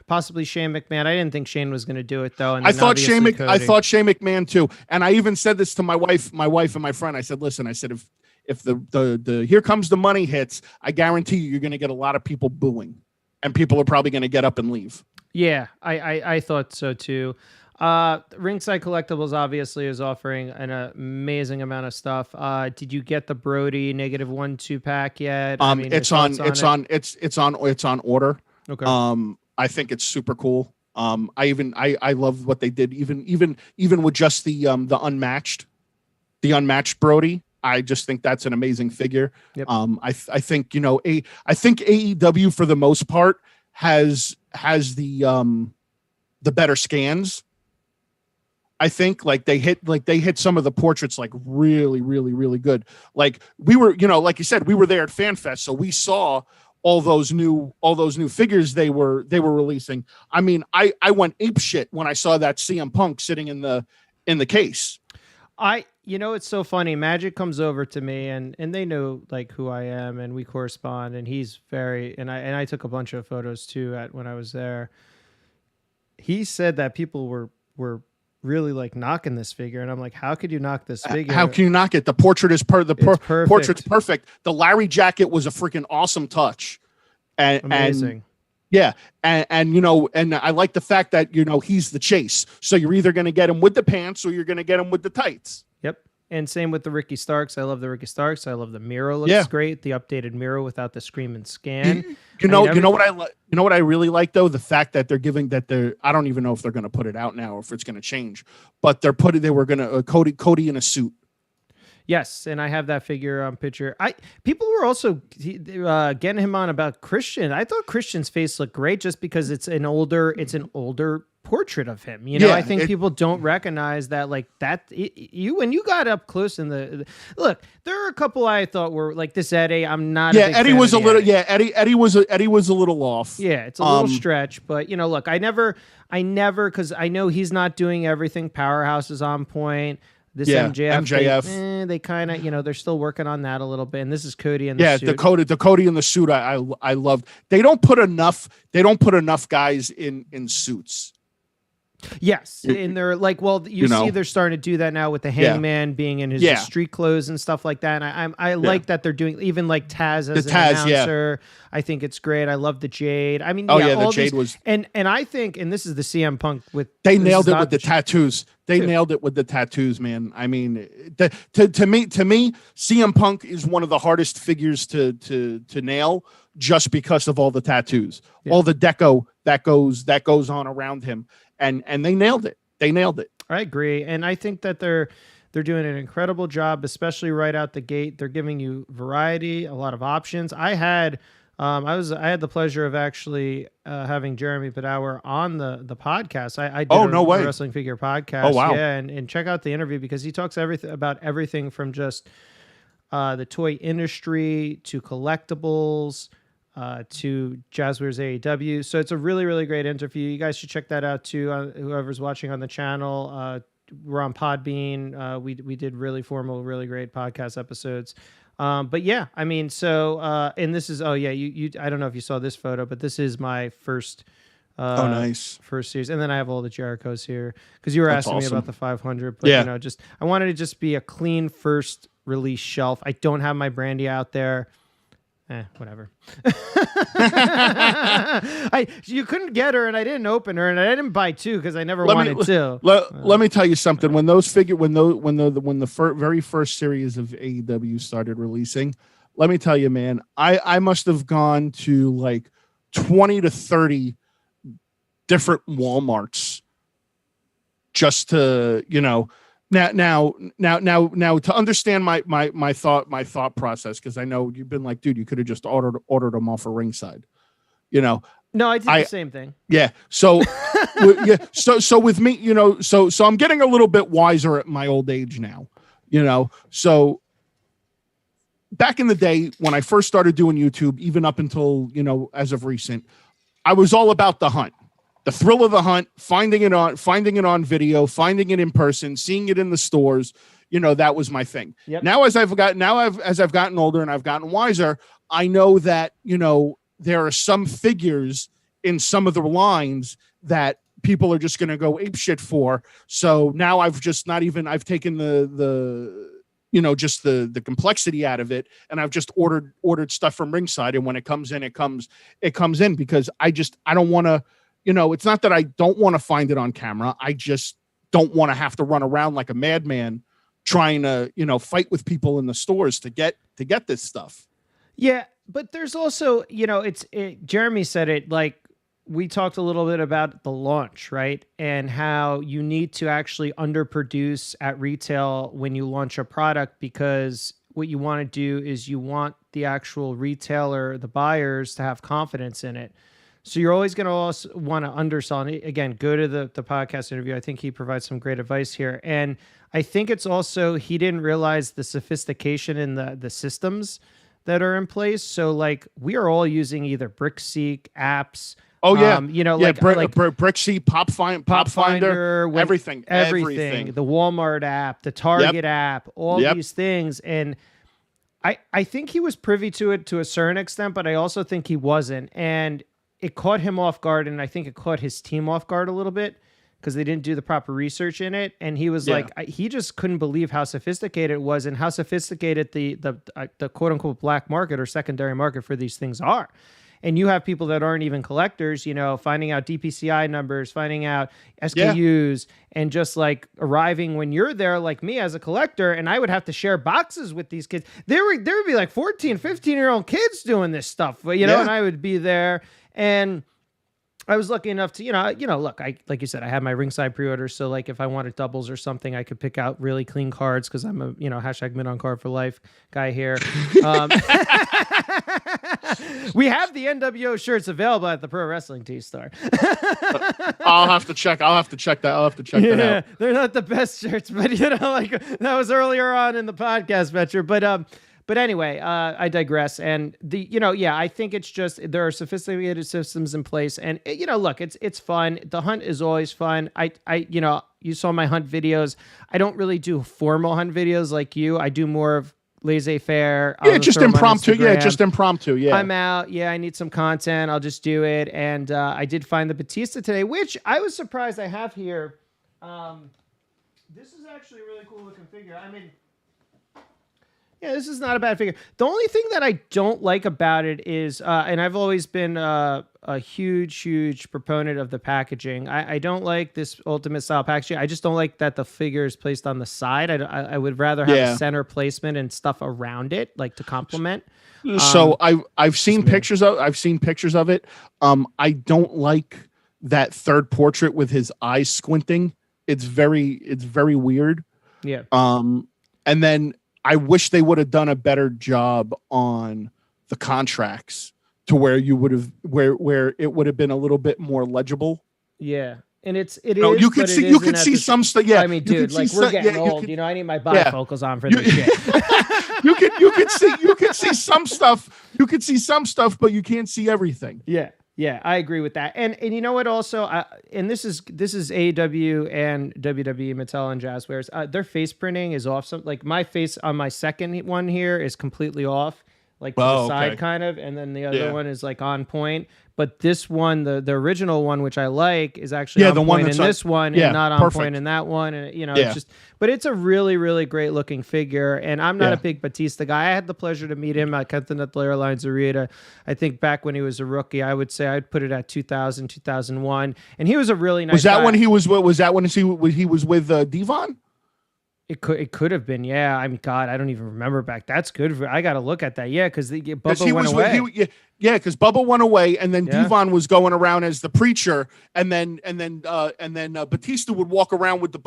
possibly Shane McMahon. I didn't think Shane was going to do it though. And I thought Shane McMahon too. And I even said this to my wife and my friend. I said, listen, I said, if the Here Comes the Money hits, I guarantee you're going to get a lot of people booing, and people are probably going to get up and leave. Yeah, I thought so too. Ringside Collectibles obviously is offering an amazing amount of stuff. Did you get the Brody -1 pack yet? It's on order. Okay. I think it's super cool. I love what they did. Even with just the unmatched Brody. I just think that's an amazing figure. Yep. I think, you know, I think AEW for the most part has the better scans. I think they hit some of the portraits like really, really, really good. Like we were, you know, like you said, we were there at FanFest, so we saw all those new figures they were releasing. I mean, I went apeshit when I saw that CM Punk sitting in the case. You know, it's so funny. Magic comes over to me and they know like who I am and we correspond, and he's and I took a bunch of photos too when I was there. He said that people were really like knocking this figure, and I'm like, how could you knock this figure? How can you knock it? The portrait is perfect. Portrait's perfect. The Larry jacket was a freaking awesome touch. Amazing. Yeah, and you know, and I like the fact that, you know, he's the chase. So you're either going to get him with the pants or you're going to get him with the tights. Yep. And same with the Ricky Starks. I love the Ricky Starks. I love the Miro. Looks great. The updated Miro without the scream and scan. You know what I really like though, the fact that I don't even know if they're going to put it out now or if it's going to change, but they were going to Cody in a suit. Yes, and I have that figure picture. People were also getting him on about Christian. I thought Christian's face looked great just because it's an older portrait of him. You know, I think people don't recognize that when you got up close in look, there are a couple I thought were like this Eddie. I'm not. Yeah, Eddie was a little. Yeah, Eddie was a little off. Yeah, it's a little stretch, but you know, look, I never, because I know he's not doing everything. Powerhouse is on point. This MJF. They kind of, you know, they're still working on that a little bit. And this is Cody in the suit. the Cody in the suit. I love. They don't put enough guys in suits. Yes, and they're like, well, you see, they're starting to do that now with the Hangman being in his street clothes and stuff like that. And I like that they're doing even like Taz as an announcer. I think it's great. I love the Jade. I mean, the Jade was, and I think, and this is the CM Punk they nailed it with the tattoos. They nailed it with the tattoos, man. I mean, to me, CM Punk is one of the hardest figures to nail just because of all the tattoos, all the deco that goes on around him. And they nailed it. I agree. And I think that they're doing an incredible job, especially right out the gate. They're giving you variety, a lot of options. I had the pleasure of actually having Jeremy Padower on the podcast. I did a wrestling figure podcast. Oh, wow. Yeah, and check out the interview because he talks about everything from just the toy industry to collectibles, to Jazzwares AEW. So it's a really, really great interview. You guys should check that out too. Whoever's watching on the channel, we're on Podbean. We did really formal, really great podcast episodes. But yeah, I mean, so, and this is, you, I don't know if you saw this photo, but this is my first, nice. First series. And then I have all the Jerichos here because you were asking me about the 500, but you know, I wanted to just be a clean first release shelf. I don't have my Brandy out there. Whatever. You couldn't get her, and I didn't open her, and I didn't buy two because I never wanted to. Let me tell you something. When the very first series of AEW started releasing, let me tell you, man, I must have gone to like 20 to 30 different Walmarts just to, you know. Now to understand my thought process, because I know you've been like, dude, you could have just ordered them off of Ringside, you know. No, I did the same thing. Yeah. So so with me, you know, so I'm getting a little bit wiser at my old age now, you know. So back in the day when I first started doing YouTube, even up until, as of recent, I was all about the hunt, the thrill of the hunt, finding it on video, finding it in person, seeing it in the stores. That was my thing. Yep. Now, as I've gotten older and I've gotten wiser, I know that, there are some figures in some of the lines that people are just going to go apeshit for. So now I've taken just the complexity out of it, and I've just ordered stuff from Ringside, and when it comes in, it comes in, because I don't want to, it's not that I don't want to find it on camera. I just don't want to have to run around like a madman trying to, fight with people in the stores to get this stuff. Yeah, but there's also, Jeremy said it, like, we talked a little bit about the launch, right? And how you need to actually underproduce at retail when you launch a product, because what you want to do is you want the actual retailer, the buyers, to have confidence in it. So you're always going to also want to undersell. And again, go to the podcast interview. I think he provides some great advice here. And I think it's also, he didn't realize the sophistication in the systems that are in place. So like, we are all using either BrickSeek apps. Oh yeah, BrickSeek, Pop Finder, everything. The Walmart app, the Target app, all these things. And I think he was privy to it to a certain extent, but I also think he wasn't. And it caught him off guard, and I think it caught his team off guard a little bit, because they didn't do the proper research in it. And he was like, he just couldn't believe how sophisticated it was, and how sophisticated the quote unquote black market or secondary market for these things are. And you have people that aren't even collectors, finding out DPCI numbers, finding out SKUs, and just like arriving when you're there, like me as a collector, and I would have to share boxes with these kids. There would be like 14, 15-year-old kids doing this stuff, and I would be there. And I was lucky enough to, look, like you said, I had my Ringside pre-orders. So like if I wanted doubles or something, I could pick out really clean cards, because I'm a, hashtag mid on card for life guy here. We have the NWO shirts available at the Pro Wrestling Tee store. I'll have to check that. That out. They're not the best shirts, but that was earlier on in the podcast, Metro. But anyway, I digress. And I think it's just, there are sophisticated systems in place, and look, it's fun. The hunt is always fun. You saw my hunt videos. I don't really do formal hunt videos like you. I do more of laissez-faire. Just impromptu. Yeah. I'm out. Yeah, I need some content. I'll just do it. And I did find the Batista today, which I was surprised I have here. This is actually a really cool looking figure. I mean, yeah, this is not a bad figure. The only thing that I don't like about it is, and I've always been a huge proponent of the packaging. I don't like this Ultimate style packaging. I just don't like that the figure is placed on the side. I would rather have a center placement and stuff around it, like to complement. So I've seen pictures of it. I don't like that third portrait with his eyes squinting. It's very weird. Yeah. And then I wish they would have done a better job on the contracts, to where you would have where it would have been a little bit more legible. Yeah. And you could see some stuff. Yeah. I mean, dude, like we're getting old. I need my bifocals on for this shit. you could see some stuff. You could see some stuff, but you can't see everything. Yeah. Yeah, I agree with that. And you know what also, and this is AEW and WWE, Mattel and Jazzwares, their face printing is off. Like my face on my second one here is completely off, like to the side kind of, and then the other one is like on point. But this one, the original one, which I like, is actually on point in this one and not on point in that one. And it's just, but it's a really, really great looking figure. And I'm not a big Batista guy. I had the pleasure to meet him at Continental Airlines Arena. I think back when he was a rookie, I would say I'd put it at 2000, 2001. And he was a really nice guy. When he was with Devon? It could have been, yeah. I mean, God, I don't even remember back. That's good. I got to look at that, yeah, because Bubba went away. Because Bubba went away, and then Devon was going around as the preacher, and then Batista would walk around with the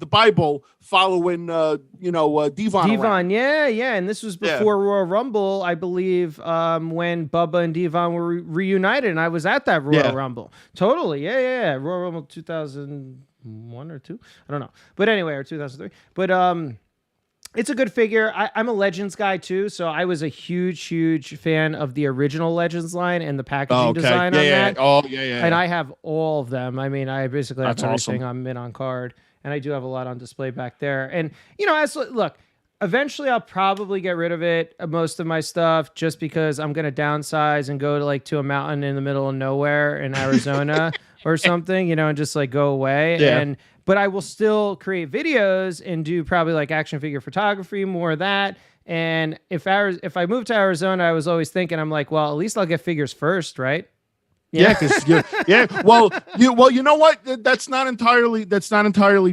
Bible, following Devon. Devon, yeah, and this was before Royal Rumble, I believe, when Bubba and Devon were reunited, and I was at that Royal Rumble. Totally, yeah, Royal Rumble 2001 or 2, I don't know, but anyway, or 2003, but It's a good figure. I'm a Legends guy too, so I was a huge fan of the original Legends line and the packaging design on that. Oh, yeah. And I have all of them. I mean, I basically have That's everything awesome. on mint on card, and I do have a lot on display back there. And look, eventually I'll probably get rid of it, most of my stuff, just because I'm gonna downsize and go to a mountain in the middle of nowhere in Arizona or something, and just go away. Yeah. But I will still create videos and do probably action figure photography, more of that. And if I move to Arizona, I was always thinking, I'm like, well, at least I'll get figures first, right? Yeah, because Well, you know what? That's not entirely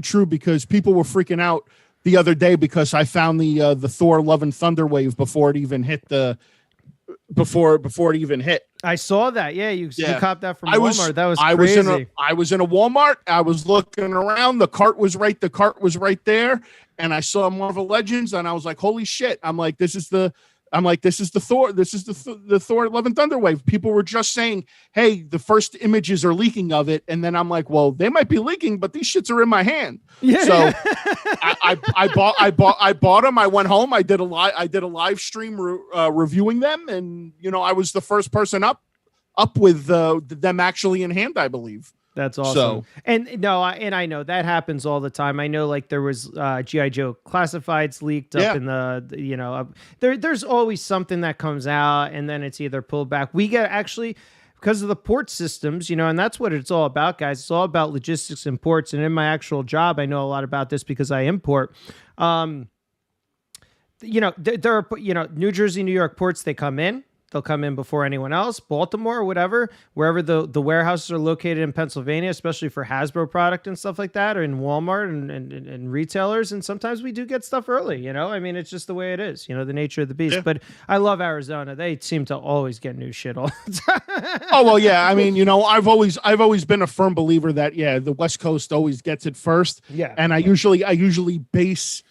true, because people were freaking out the other day because I found the Thor Love and Thunder wave before it even hit before it even hit. I saw that. Yeah, you copped that from Walmart. That was crazy. I was in a Walmart. I was looking around. The cart was right there, and I saw Marvel Legends, and I was like, "Holy shit!" This is the Thor. This is the Thor Love and Thunder wave. People were just saying, "Hey, the first images are leaking of it," and then I'm like, "Well, they might be leaking, but these shits are in my hand." Yeah. So I bought them. I went home. I did a live stream reviewing them, and I was the first person up with them actually in hand, I believe. That's awesome. So, I know that happens all the time. I know there was G.I. Joe Classifieds leaked up in there's always something that comes out and then it's either pulled back. We get actually, because of the port systems, and that's what it's all about, guys. It's all about logistics and ports. And in my actual job, I know a lot about this because I import. There are, New Jersey, New York ports, they come in. They'll come in before anyone else. Baltimore or whatever, wherever the warehouses are located in Pennsylvania, especially for Hasbro product and stuff like that, or in Walmart and retailers. And sometimes we do get stuff early, I mean, it's just the way it is, the nature of the beast. Yeah. But I love Arizona. They seem to always get new shit all the time. Oh, well, yeah. I mean, I've always been a firm believer that, the West Coast always gets it first. Yeah. And I usually base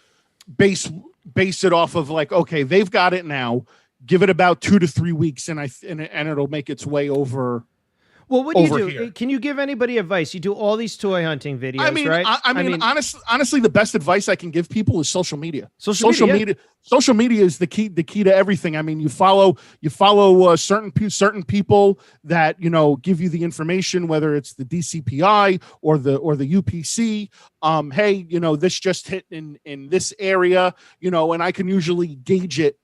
it off of okay, they've got it now. Give it about 2 to 3 weeks, and it'll make its way over. Well, what do you do? Here. Can you give anybody advice? You do all these toy hunting videos, right? I mean, honestly, the best advice I can give people is social media. Social media. Social media is the key to everything. I mean, you follow certain people that give you the information, whether it's the DCPI or the UPC. Hey, this just hit in this area, and I can usually gauge it,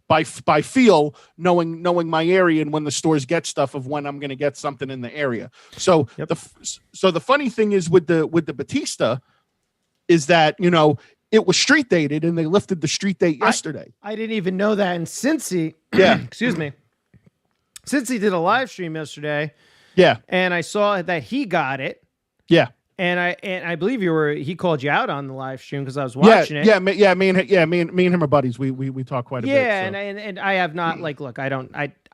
by feel, knowing my area and when the stores get stuff of when I'm going to get something in the area. So the funny thing is with the Batista is that, it was street dated and they lifted the street date yesterday. I didn't even know that. And Cincy, excuse me, Cincy did a live stream yesterday. Yeah. And I saw that he got it. Yeah. And I believe he called you out on the live stream because I was watching it. Me and him are buddies. We talk quite a bit. Yeah, so. and I have not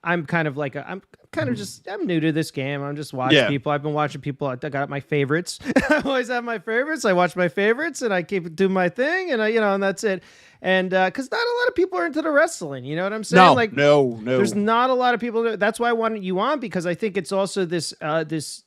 I'm kind of I'm new to this game. I'm just watching people. I've been watching people. I got my favorites. I always have my favorites. I watch my favorites and I keep doing my thing and and that's it. And because not a lot of people are into the wrestling, you know what I'm saying? No. There's not a lot of people. That's why I wanted you on, because I think it's also this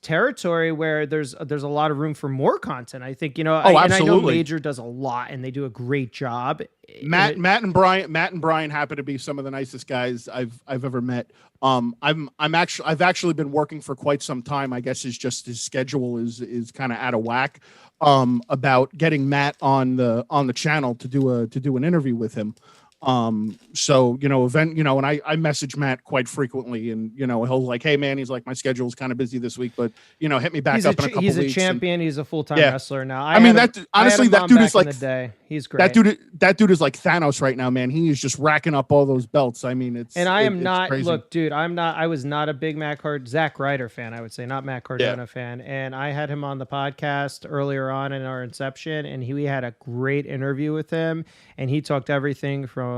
territory where there's a lot of room for more content. I think absolutely. And I know Major does a lot, and they do a great job. Matt and Brian happen to be some of the nicest guys I've ever met. I've actually been working for quite some time. I guess his schedule is kind of out of whack. About getting Matt on the channel to do an interview with him. So, and I message Matt quite frequently and, he'll like, hey man, he's like, my schedule's kind of busy this week, but hit me back up in a couple weeks. He's a champion. He's a full-time wrestler now. That dude is like, the day. He's great. That dude is like Thanos right now, man. He is just racking up all those belts. I mean, look, dude, I was not a big Zack Ryder fan, I would say, not Matt Cardona fan. And I had him on the podcast earlier on in our inception, and we had a great interview with him. And he talked everything from,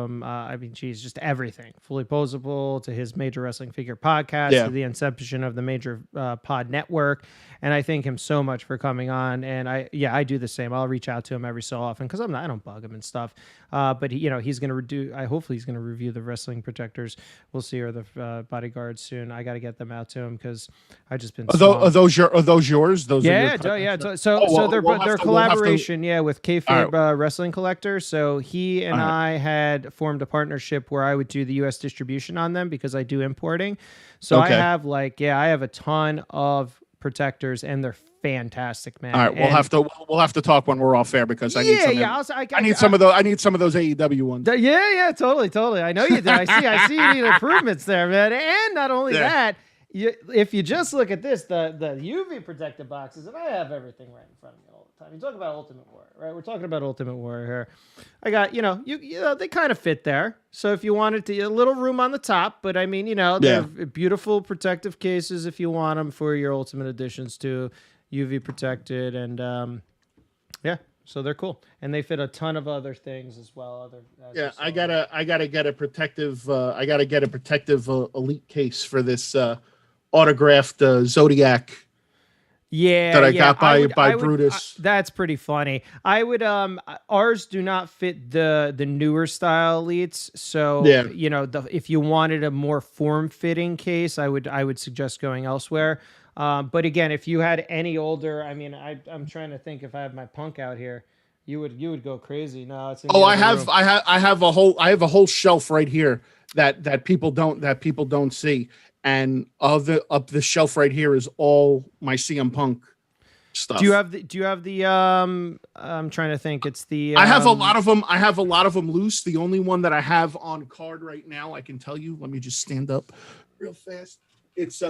just everything. Fully Posable to his Major Wrestling Figure podcast to the inception of the Major Pod Network. And I thank him so much for coming on. And I do the same. I'll reach out to him every so often because I'm I don't bug him and stuff. But he, he's going to do. Hopefully he's going to review the wrestling protectors. We'll see, or the bodyguards soon. I got to get them out to him because I just been. Are those yours? Those yeah, are yeah. So their collaboration, with Kayfabe Wrestling Collector. So he and I had formed a partnership where I would do the U.S. distribution on them because I do importing. So I have I have a ton of protectors and they're fantastic, man. All right, we'll have to talk when we're off air because I need some of those AEW ones. Yeah, totally. I know you did. I see you need improvements there, man. And not only that, if you just look at this, the UV protected boxes, and I have everything right in front of me all the time. You talk about Ultimate Warrior, right? We're talking about Ultimate Warrior here. I got, they kind of fit there. So if you wanted to, a little room on the top, but I mean, they're beautiful protective cases if you want them for your Ultimate Editions too, UV protected, and so they're cool, and they fit a ton of other things as well. I gotta get a protective. Elite case for this autographed Zodiac. That I got by Brutus. That's pretty funny. I would ours do not fit the newer style elites. So if you wanted a more form fitting case, I would suggest going elsewhere. But again, if you had any older, I mean, I'm trying to think if I have my Punk out here, you would go crazy. No, it's in I have a whole shelf right here that people don't see. And up the shelf right here is all my CM Punk stuff. Do you have the I'm trying to think. It's the I have a lot of them. I have a lot of them loose. The only one that I have on card right now, I can tell you. Let me just stand up real fast. It's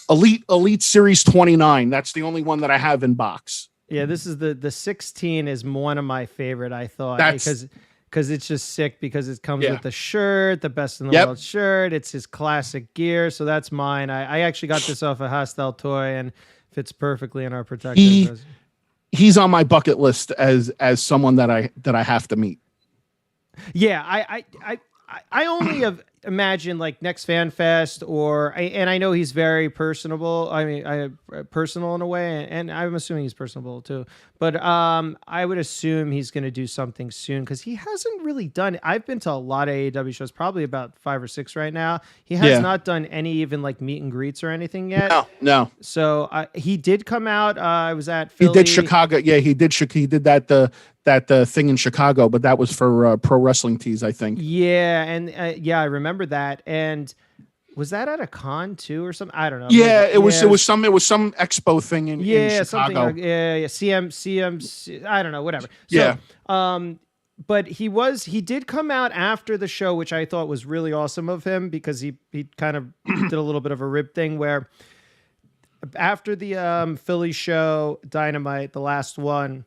Elite Series 29. That's the only one that I have in box. Yeah, this is the 16 is one of my favorite, I thought, because it's just sick because it comes with the shirt, the best in the world shirt. It's his classic gear. So that's mine. I actually got this off a Hostile Toy and fits perfectly in our protectors. He's on my bucket list as someone that I have to meet. Yeah, I only have imagined like next Fan Fest and I know he's very personable. I mean, personal in a way, and I'm assuming he's personable too. But I would assume he's going to do something soon because he hasn't really done. I've been to a lot of AEW shows, probably about 5 or 6 right now. He has not done any even like meet and greets or anything yet. No. So he did come out. I was at Philly. He did Chicago. Yeah, he did that that thing in Chicago, but that was for Pro Wrestling Tees, I think. Yeah, and I remember that. And was that at a con too or something? I don't know. Yeah, it was some expo thing in Chicago. Something CM, I don't know, whatever. So, but he did come out after the show, which I thought was really awesome of him because he kind of did a little bit of a rib thing where after the Philly show, Dynamite, the last one,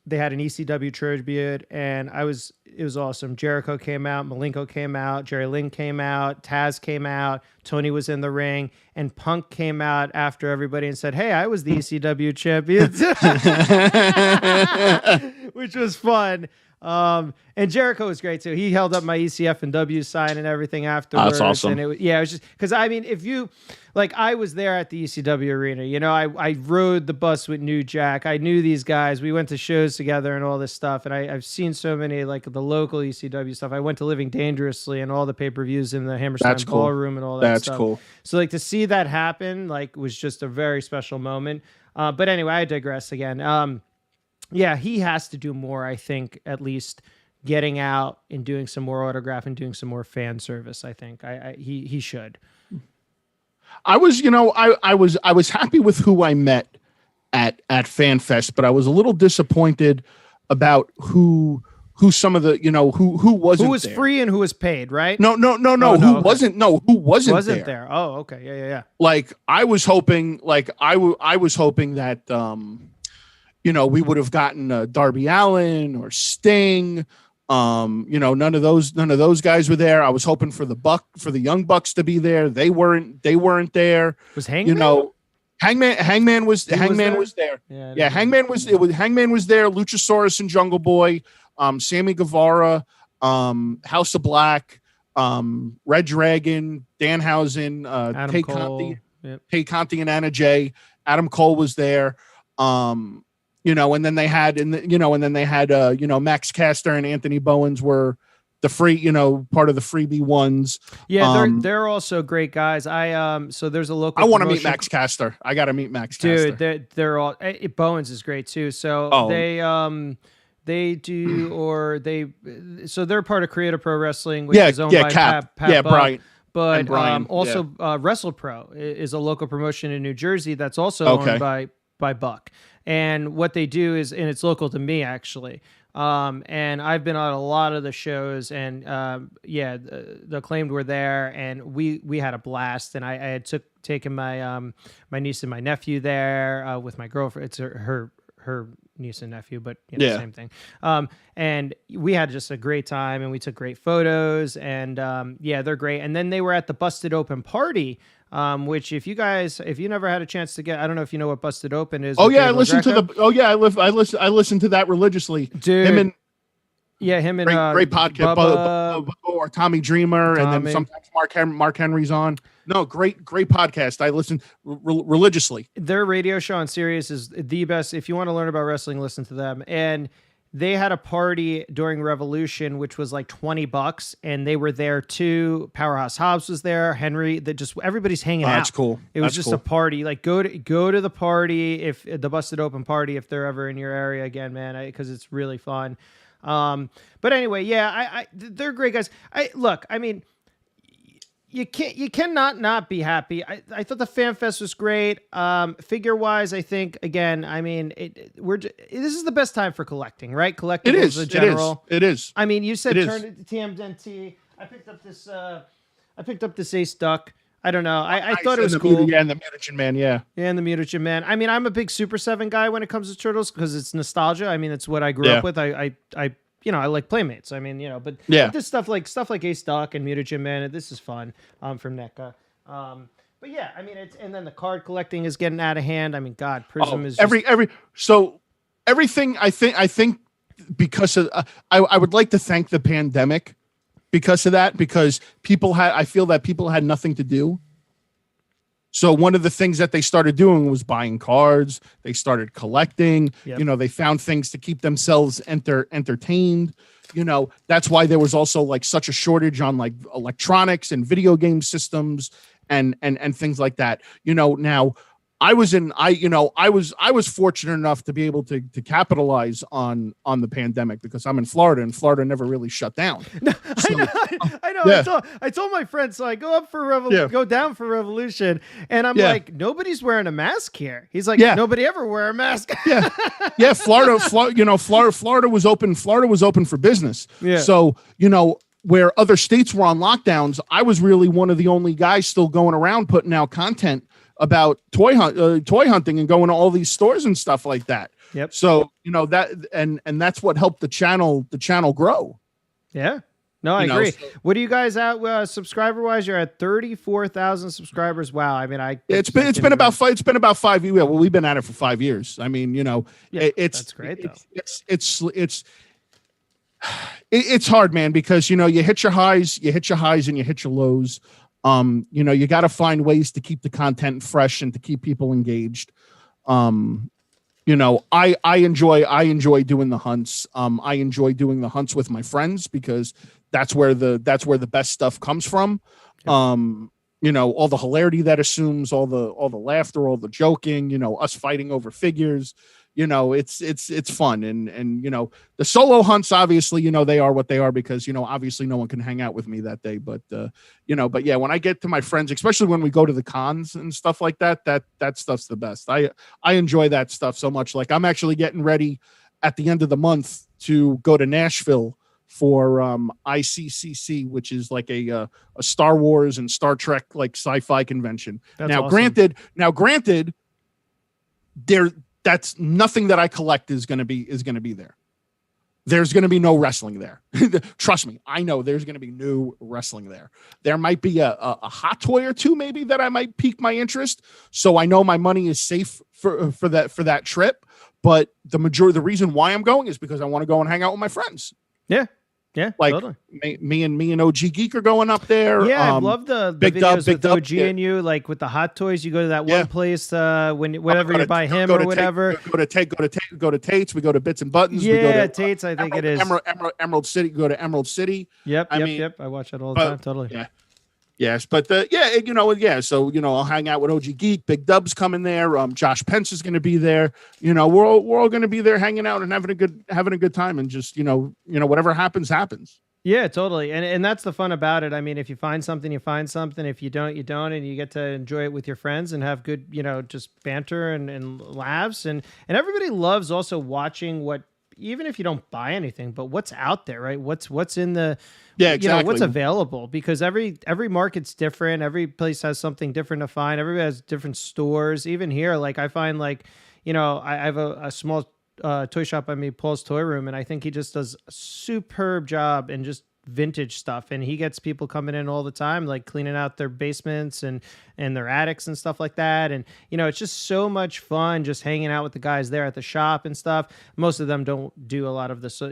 they had an ECW tribute, and it was awesome. Jericho came out, Malenko came out, Jerry Lynn came out, Taz came out, Tony was in the ring, and Punk came out after everybody and said, "Hey, I was the ECW champion," which was fun. And Jericho was great too. He held up my ECF and W sign and everything afterwards. That's awesome. And it was just because I mean, if you I was there at the ECW arena, I rode the bus with New Jack. I knew these guys. We went to shows together and all this stuff. And I've seen so many the local ECW stuff. I went to Living Dangerously and all the pay-per-views in the Hammerstein Ballroom and all that stuff. That's cool. So to see that happen, was just a very special moment. But anyway, I digress again. Yeah, he has to do more, I think, at least getting out and doing some more autograph and doing some more fan service, I think. He should. I was happy with who I met at FanFest, but I was a little disappointed about who some of the, who wasn't who was there. Free and who was paid, right? No. Who wasn't there. Oh, okay. Yeah. I was hoping that we would have gotten Darby Allin or Sting. None of those guys were there. I was hoping for the Young Bucks to be there. They weren't there. Was Hangman? Hangman was there. Hangman was there. Hangman was there. Luchasaurus and Jungle Boy, Sammy Guevara, House of Black, Red Dragon, Danhausen, Tay Conti and Anna Jay. Adam Cole was there. and then they had, Max Caster and Anthony Bowens were the free, part of the freebie ones. Yeah, they're also great guys. So there's a local. I want to meet Max Caster. I got to meet Max Caster. Dude, they're all. Bowens is great too. So they do, or so they're part of Creative Pro Wrestling, which is owned by Pat Buck. Brian. But also WrestlePro is a local promotion in New Jersey that's also owned by Buck. And what they do is, and it's local to me actually. And I've been on a lot of the shows, and the Acclaimed were there, and we had a blast. And I had taken my my niece and my nephew there with my girlfriend. It's her niece and nephew, but same thing. And we had just a great time, and we took great photos, and they're great. And then they were at the Busted Open party. Which if you never had a chance to get, I don't know if you know what Busted Open is. I listened to I listened to that religiously. Dude. Him and great podcast, Bubba, or Tommy Dreamer, and then sometimes Mark Henry's on. No, great podcast. I listen religiously. Their radio show on Sirius is the best. If you want to learn about wrestling, listen to them. And they had a party during Revolution, which was like $20, and they were there too. Powerhouse Hobbs was there. Henry, everybody's hanging out. That's cool. It was just a party. Like go to the party, if the Busted Open party, if they're ever in your area again, man, because it's really fun. But anyway, they're great guys. You cannot not be happy. I thought the Fan Fest was great. Figure wise, I think again. This is the best time for collecting, right? Collectibles it is. in general. It is. I mean, you said turn it to TMNT. I picked up this Ace Duck. I don't know. I thought it was cool. And the Mutagen Man. Yeah, and the Mutagen Man. I mean, I'm a big Super 7 guy when it comes to turtles because it's nostalgia. I mean, it's what I grew up with. I like Playmates. I mean, but this stuff like Ace Duck and Mutagen Man, this is fun from NECA. But yeah, I mean, and then the card collecting is getting out of hand. I mean, God, Prism is everything. I think because of I would like to thank the pandemic because of that, because I feel that people had nothing to do. So one of the things that they started doing was buying cards. They started collecting. Yep. They found things to keep themselves entertained. That's why there was also like such a shortage on like electronics and video game systems and things like that. Now I was fortunate enough to be able to capitalize on the pandemic because I'm in Florida, and Florida never really shut down. No, so, I know. Yeah. I told my friends, so I go up for go down for Revolution, and I'm like, nobody's wearing a mask here. He's like, nobody ever wear a mask. Florida was open. Florida was open for business. Yeah. So where other states were on lockdowns, I was really one of the only guys still going around putting out content about toy hunting and going to all these stores and stuff like that. Yep. So that and that's what helped the channel grow. Yeah. No, I agree. So, what do you guys at subscriber wise? You're at 34,000 subscribers. Wow. I mean, it's been about 5 years. Well, we've been at it for 5 years. I mean, that's great though. It's hard, man, because you hit your highs and you hit your lows. You got to find ways to keep the content fresh and to keep people engaged. I enjoy doing the hunts. I enjoy doing the hunts with my friends because that's where the best stuff comes from. All the hilarity that assumes, all the laughter, all the joking, us fighting over figures. It's fun. And the solo hunts, obviously, they are what they are because, obviously no one can hang out with me that day. But yeah, when I get to my friends, especially when we go to the cons and stuff like that stuff's the best. I enjoy that stuff so much. Like I'm actually getting ready at the end of the month to go to Nashville for ICCC, which is like a Star Wars and Star Trek, like sci-fi convention. That's now, awesome. granted, that's nothing that I collect is going to be there. There's going to be no wrestling there. Trust me. I know there's going to be no wrestling there. There might be a hot toy or two, maybe, that I might pique my interest. So I know my money is safe for that trip. But the reason why I'm going is because I want to go and hang out with my friends. Yeah. Yeah, Like totally. me and OG Geek are going up there. Yeah, I love the Big videos Dub, with OG and you, like with the hot toys. You go to that one place whenever you buy him or whatever. Go to Tate's. We go to Bits and Buttons. We go to Tate's. I think it is Emerald City. Go to Emerald City. Yep. I watch that all the time. Totally. Yeah. Yes, but So I'll hang out with OG Geek. Big Dub's coming there. Josh Pence is going to be there. We're all going to be there, hanging out and having a good time, and just whatever happens. Yeah, totally. And that's the fun about it. I mean, if you find something, you find something. If you don't, you don't, and you get to enjoy it with your friends and have good, just banter and laughs. And everybody loves also watching even if you don't buy anything, but what's out there, right? What's in the exactly. What's available, because every market's different. Every place has something different to find. Everybody has different stores. Even here, like I find I have a small toy shop. Paul's Toy Room, and I think he just does a superb job in just vintage stuff, and he gets people coming in all the time, like cleaning out their basements and their attics and stuff like that. And it's just so much fun just hanging out with the guys there at the shop and stuff. Most of them don't do a lot of this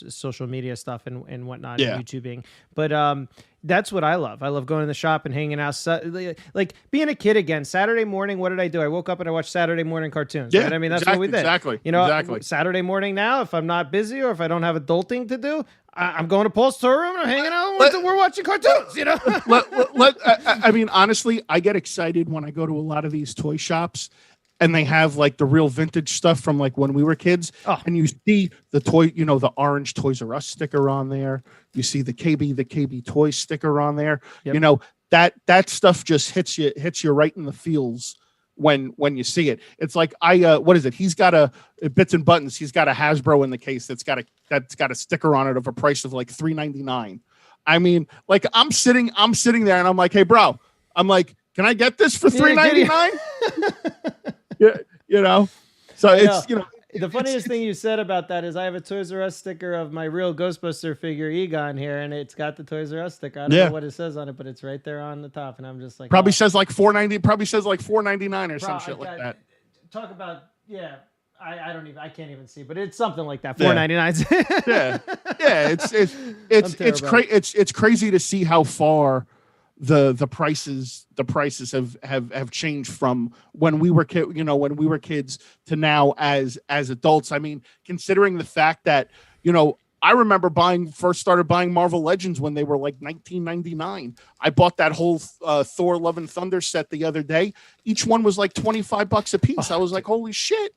social media stuff and whatnot, YouTubing, but that's what I love. I love going to the shop and hanging out, like being a kid again. Saturday morning, what did I do? I woke up and I watched Saturday morning cartoons. Yeah, right? That's what we did. Exactly. Exactly. Saturday morning now, if I'm not busy or if I don't have adulting to do, I'm going to Paul's Toy Room and I'm hanging out. We're watching cartoons. Honestly, I get excited when I go to a lot of these toy shops and they have like the real vintage stuff from like when we were kids. Oh. And you see the toy, the orange Toys R Us sticker on there. You see the KB toy sticker on there. Yep. That stuff just hits you right in the feels when you see it. It's like what is it? He's got a Bits and Buttons. He's got a Hasbro in the case that's got a sticker on it of a price of like $3.99. I mean, like I'm sitting there and I'm like, hey bro, I'm like, can I get this for $3.99? Yeah, So it's the funniest thing you said about that is I have a Toys R Us sticker of my real Ghostbuster figure Egon here, and it's got the Toys R Us sticker. I don't know what it says on it, but it's right there on the top, and I'm just like, probably says like $4.90. Probably says like $4.99 or some shit like that. Talk about I can't even see, but it's something like that. $4.99. It's crazy to see how far the prices have changed from when we were kids to now as adults. I mean, considering the fact that I remember first started buying Marvel Legends when they were like $19.99. I bought that whole Thor Love and Thunder set the other day. Each one was like $25 a piece. I was like, holy shit.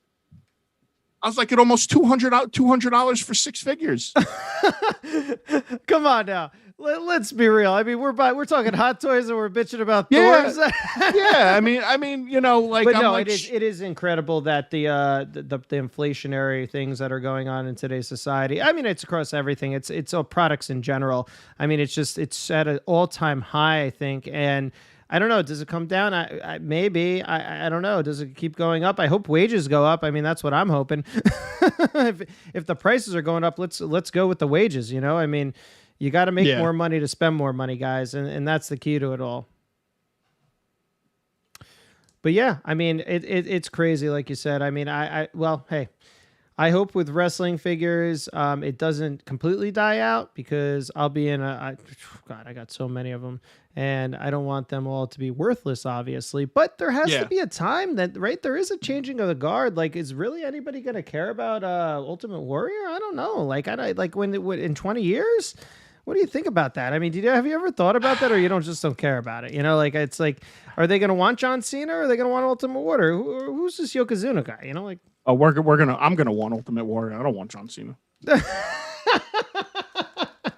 I was like at almost $200 for 6 figures. Come on now. Let's be real. I mean, we're talking hot toys and we're bitching about Thors. Yeah. I mean, like, but no, it is incredible that the inflationary things that are going on in today's society. I mean, it's across everything. It's all products in general. I mean, it's at an all-time high, I think. And I don't know. Does it come down? Maybe. I don't know. Does it keep going up? I hope wages go up. I mean, that's what I'm hoping. If the prices are going up, let's go with the wages. I mean, you got to make more money to spend more money, guys, and that's the key to it all. But yeah, I mean, it's crazy, like you said. I mean, hey, I hope with wrestling figures, it doesn't completely die out, because I'll be in I got so many of them, and I don't want them all to be worthless, obviously. But there has to be a time there is a changing of the guard. Like, is really anybody going to care about Ultimate Warrior? I don't know. Like, when in 20 years. What do you think about that? I mean, have you ever thought about that, or you don't care about it? Like, it's like, are they going to want John Cena, or are they going to want Ultimate Warrior? Who's this Yokozuna guy? Like, I'm gonna want Ultimate Warrior. I don't want John Cena.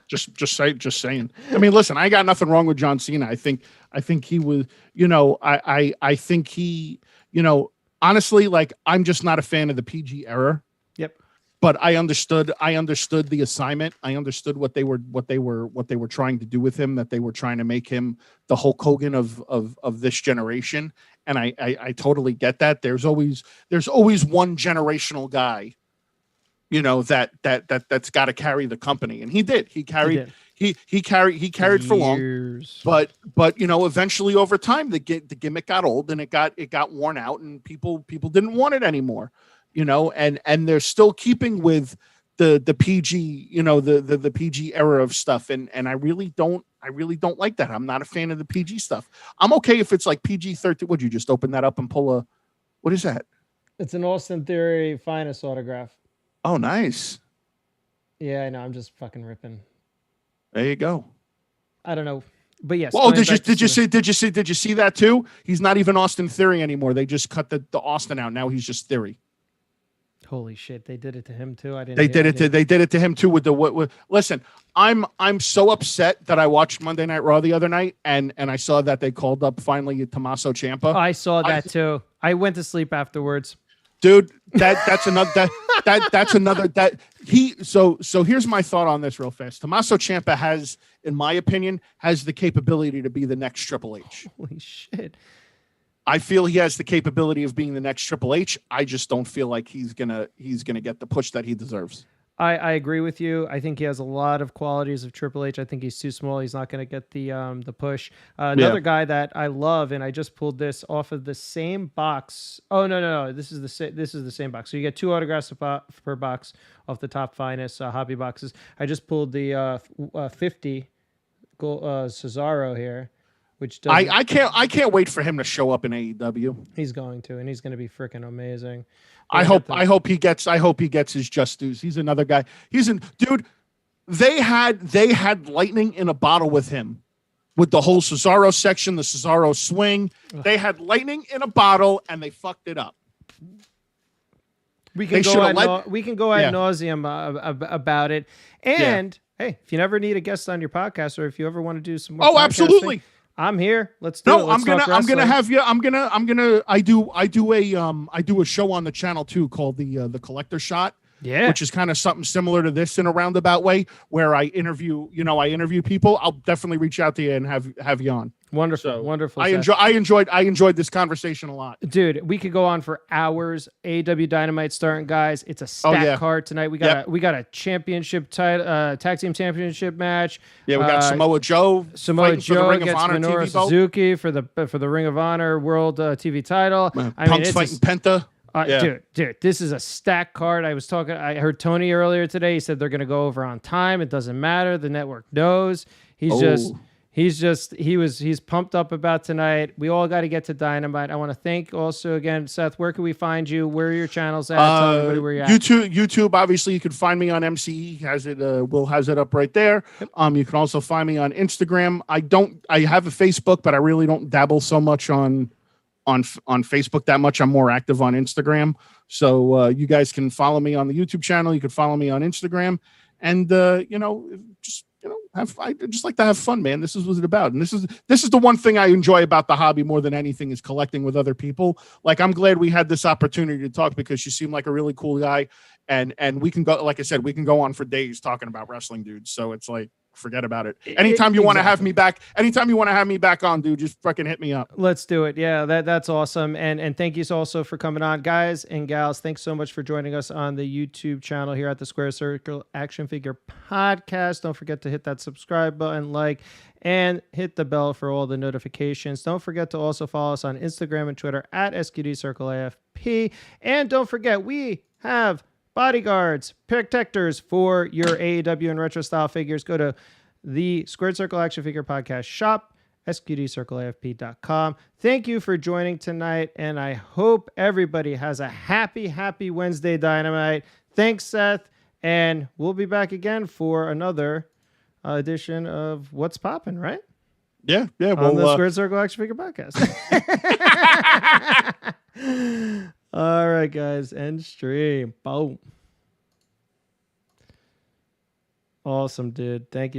just saying. I mean, listen, I got nothing wrong with John Cena. I think he was, I think he, honestly, like, I'm just not a fan of the PG era. Yep. But I understood the assignment. I understood what they were trying to do with him, that they were trying to make him the Hulk Hogan of this generation. And I totally get that. There's always one generational guy, that's got to carry the company. And he did. He carried for long. But eventually over time the gimmick got old and it got worn out, and people didn't want it anymore. And they're still keeping with the PG, the PG era of stuff, and I really don't like that. I'm not a fan of the PG stuff. I'm okay if it's like PG-13. Would you just open that up and pull a? What is that? It's an Austin Theory Finest autograph. Oh, nice. Yeah, I know. I'm just fucking ripping. There you go. I don't know, but yes. Well, did you see that too? He's not even Austin Theory anymore. They just cut the Austin out. Now he's just Theory. Holy shit! They did it to him too. They did it to him too with the. Listen, I'm so upset that I watched Monday Night Raw the other night and I saw that they called up finally Tommaso Ciampa. I saw that too. I went to sleep afterwards. Dude, that's another so here's my thought on this real fast. Tommaso Ciampa has, in my opinion, has the capability to be the next Triple H. Holy shit. I feel he has the capability of being the next Triple H. I just don't feel like he's gonna get the push that he deserves. I agree with you. I think he has a lot of qualities of Triple H. I think he's too small. He's not going to get the push. Another guy that I love, and I just pulled this off of the same box. Oh no! This is the same box. So you get 2 autographs per box off the Top Finest hobby boxes. I just pulled the 50 Cesaro here, which does. I can't wait for him to show up in AEW. He's going to, and he's going to be freaking amazing. I hope he gets his just dues. He's another guy. Dude. They had lightning in a bottle with him, with the whole Cesaro section, the Cesaro swing. They had lightning in a bottle and they fucked it up. We can go ad nauseum about it. And hey, if you never need a guest on your podcast, or if you ever want to do some more, absolutely. I'm here. Let's do it. I'm gonna have you. I do a show on the channel too called the Collector Shot. Yeah. Which is kind of something similar to this in a roundabout way, where I interview people. I'll definitely reach out to you and have you on. Wonderful. Wonderful. I enjoyed this conversation a lot. Dude, we could go on for hours. AEW Dynamite starting, guys. It's a stack card tonight. We got a championship title, tag team championship match. Yeah, we got Samoa Joe gets Minoru Suzuki for the Ring of Honor World TV title. Punk's fighting Penta. Dude, this is a stack card. I heard Tony earlier today. He said they're going to go over on time. It doesn't matter. The network knows. He's pumped up about tonight. We all got to get to Dynamite. I want to thank also again, Seth, where can we find you? Where are your channels at? Tell everybody where you're at. YouTube, obviously you can find me on MCE. Will has it up right there. Yep. You can also find me on Instagram. I have a Facebook, but I really don't dabble so much on Facebook that much. I'm more active on Instagram. So you guys can follow me on the YouTube channel. You can follow me on Instagram, and I just like to have fun, man. This is what it's about. And this is the one thing I enjoy about the hobby more than anything is collecting with other people. Like, I'm glad we had this opportunity to talk because you seem like a really cool guy. And we can go, like I said, we can go on for days talking about wrestling, dude. So it's like, forget about it. Anytime you want to have me back on, dude, just fucking hit me up. Let's do it. Yeah, that's awesome. And thank you also for coming on, guys and gals. Thanks so much for joining us on the YouTube channel here at the Square Circle Action Figure Podcast. Don't forget to hit that subscribe button, and hit the bell for all the notifications. Don't forget to also follow us on Instagram and Twitter at SQDCircleAFP. And don't forget, we have bodyguards, protectors for your AEW and retro style figures. Go to the Squared Circle Action Figure Podcast shop, sqdcircleafp.com. Thank you for joining tonight, and I hope everybody has a happy Wednesday Dynamite. Thanks, Seth, and we'll be back again for another edition of What's Poppin', right? Yeah. On the Squared Circle Action Figure Podcast. All right, guys, end stream. Boom. Awesome, dude. Thank you.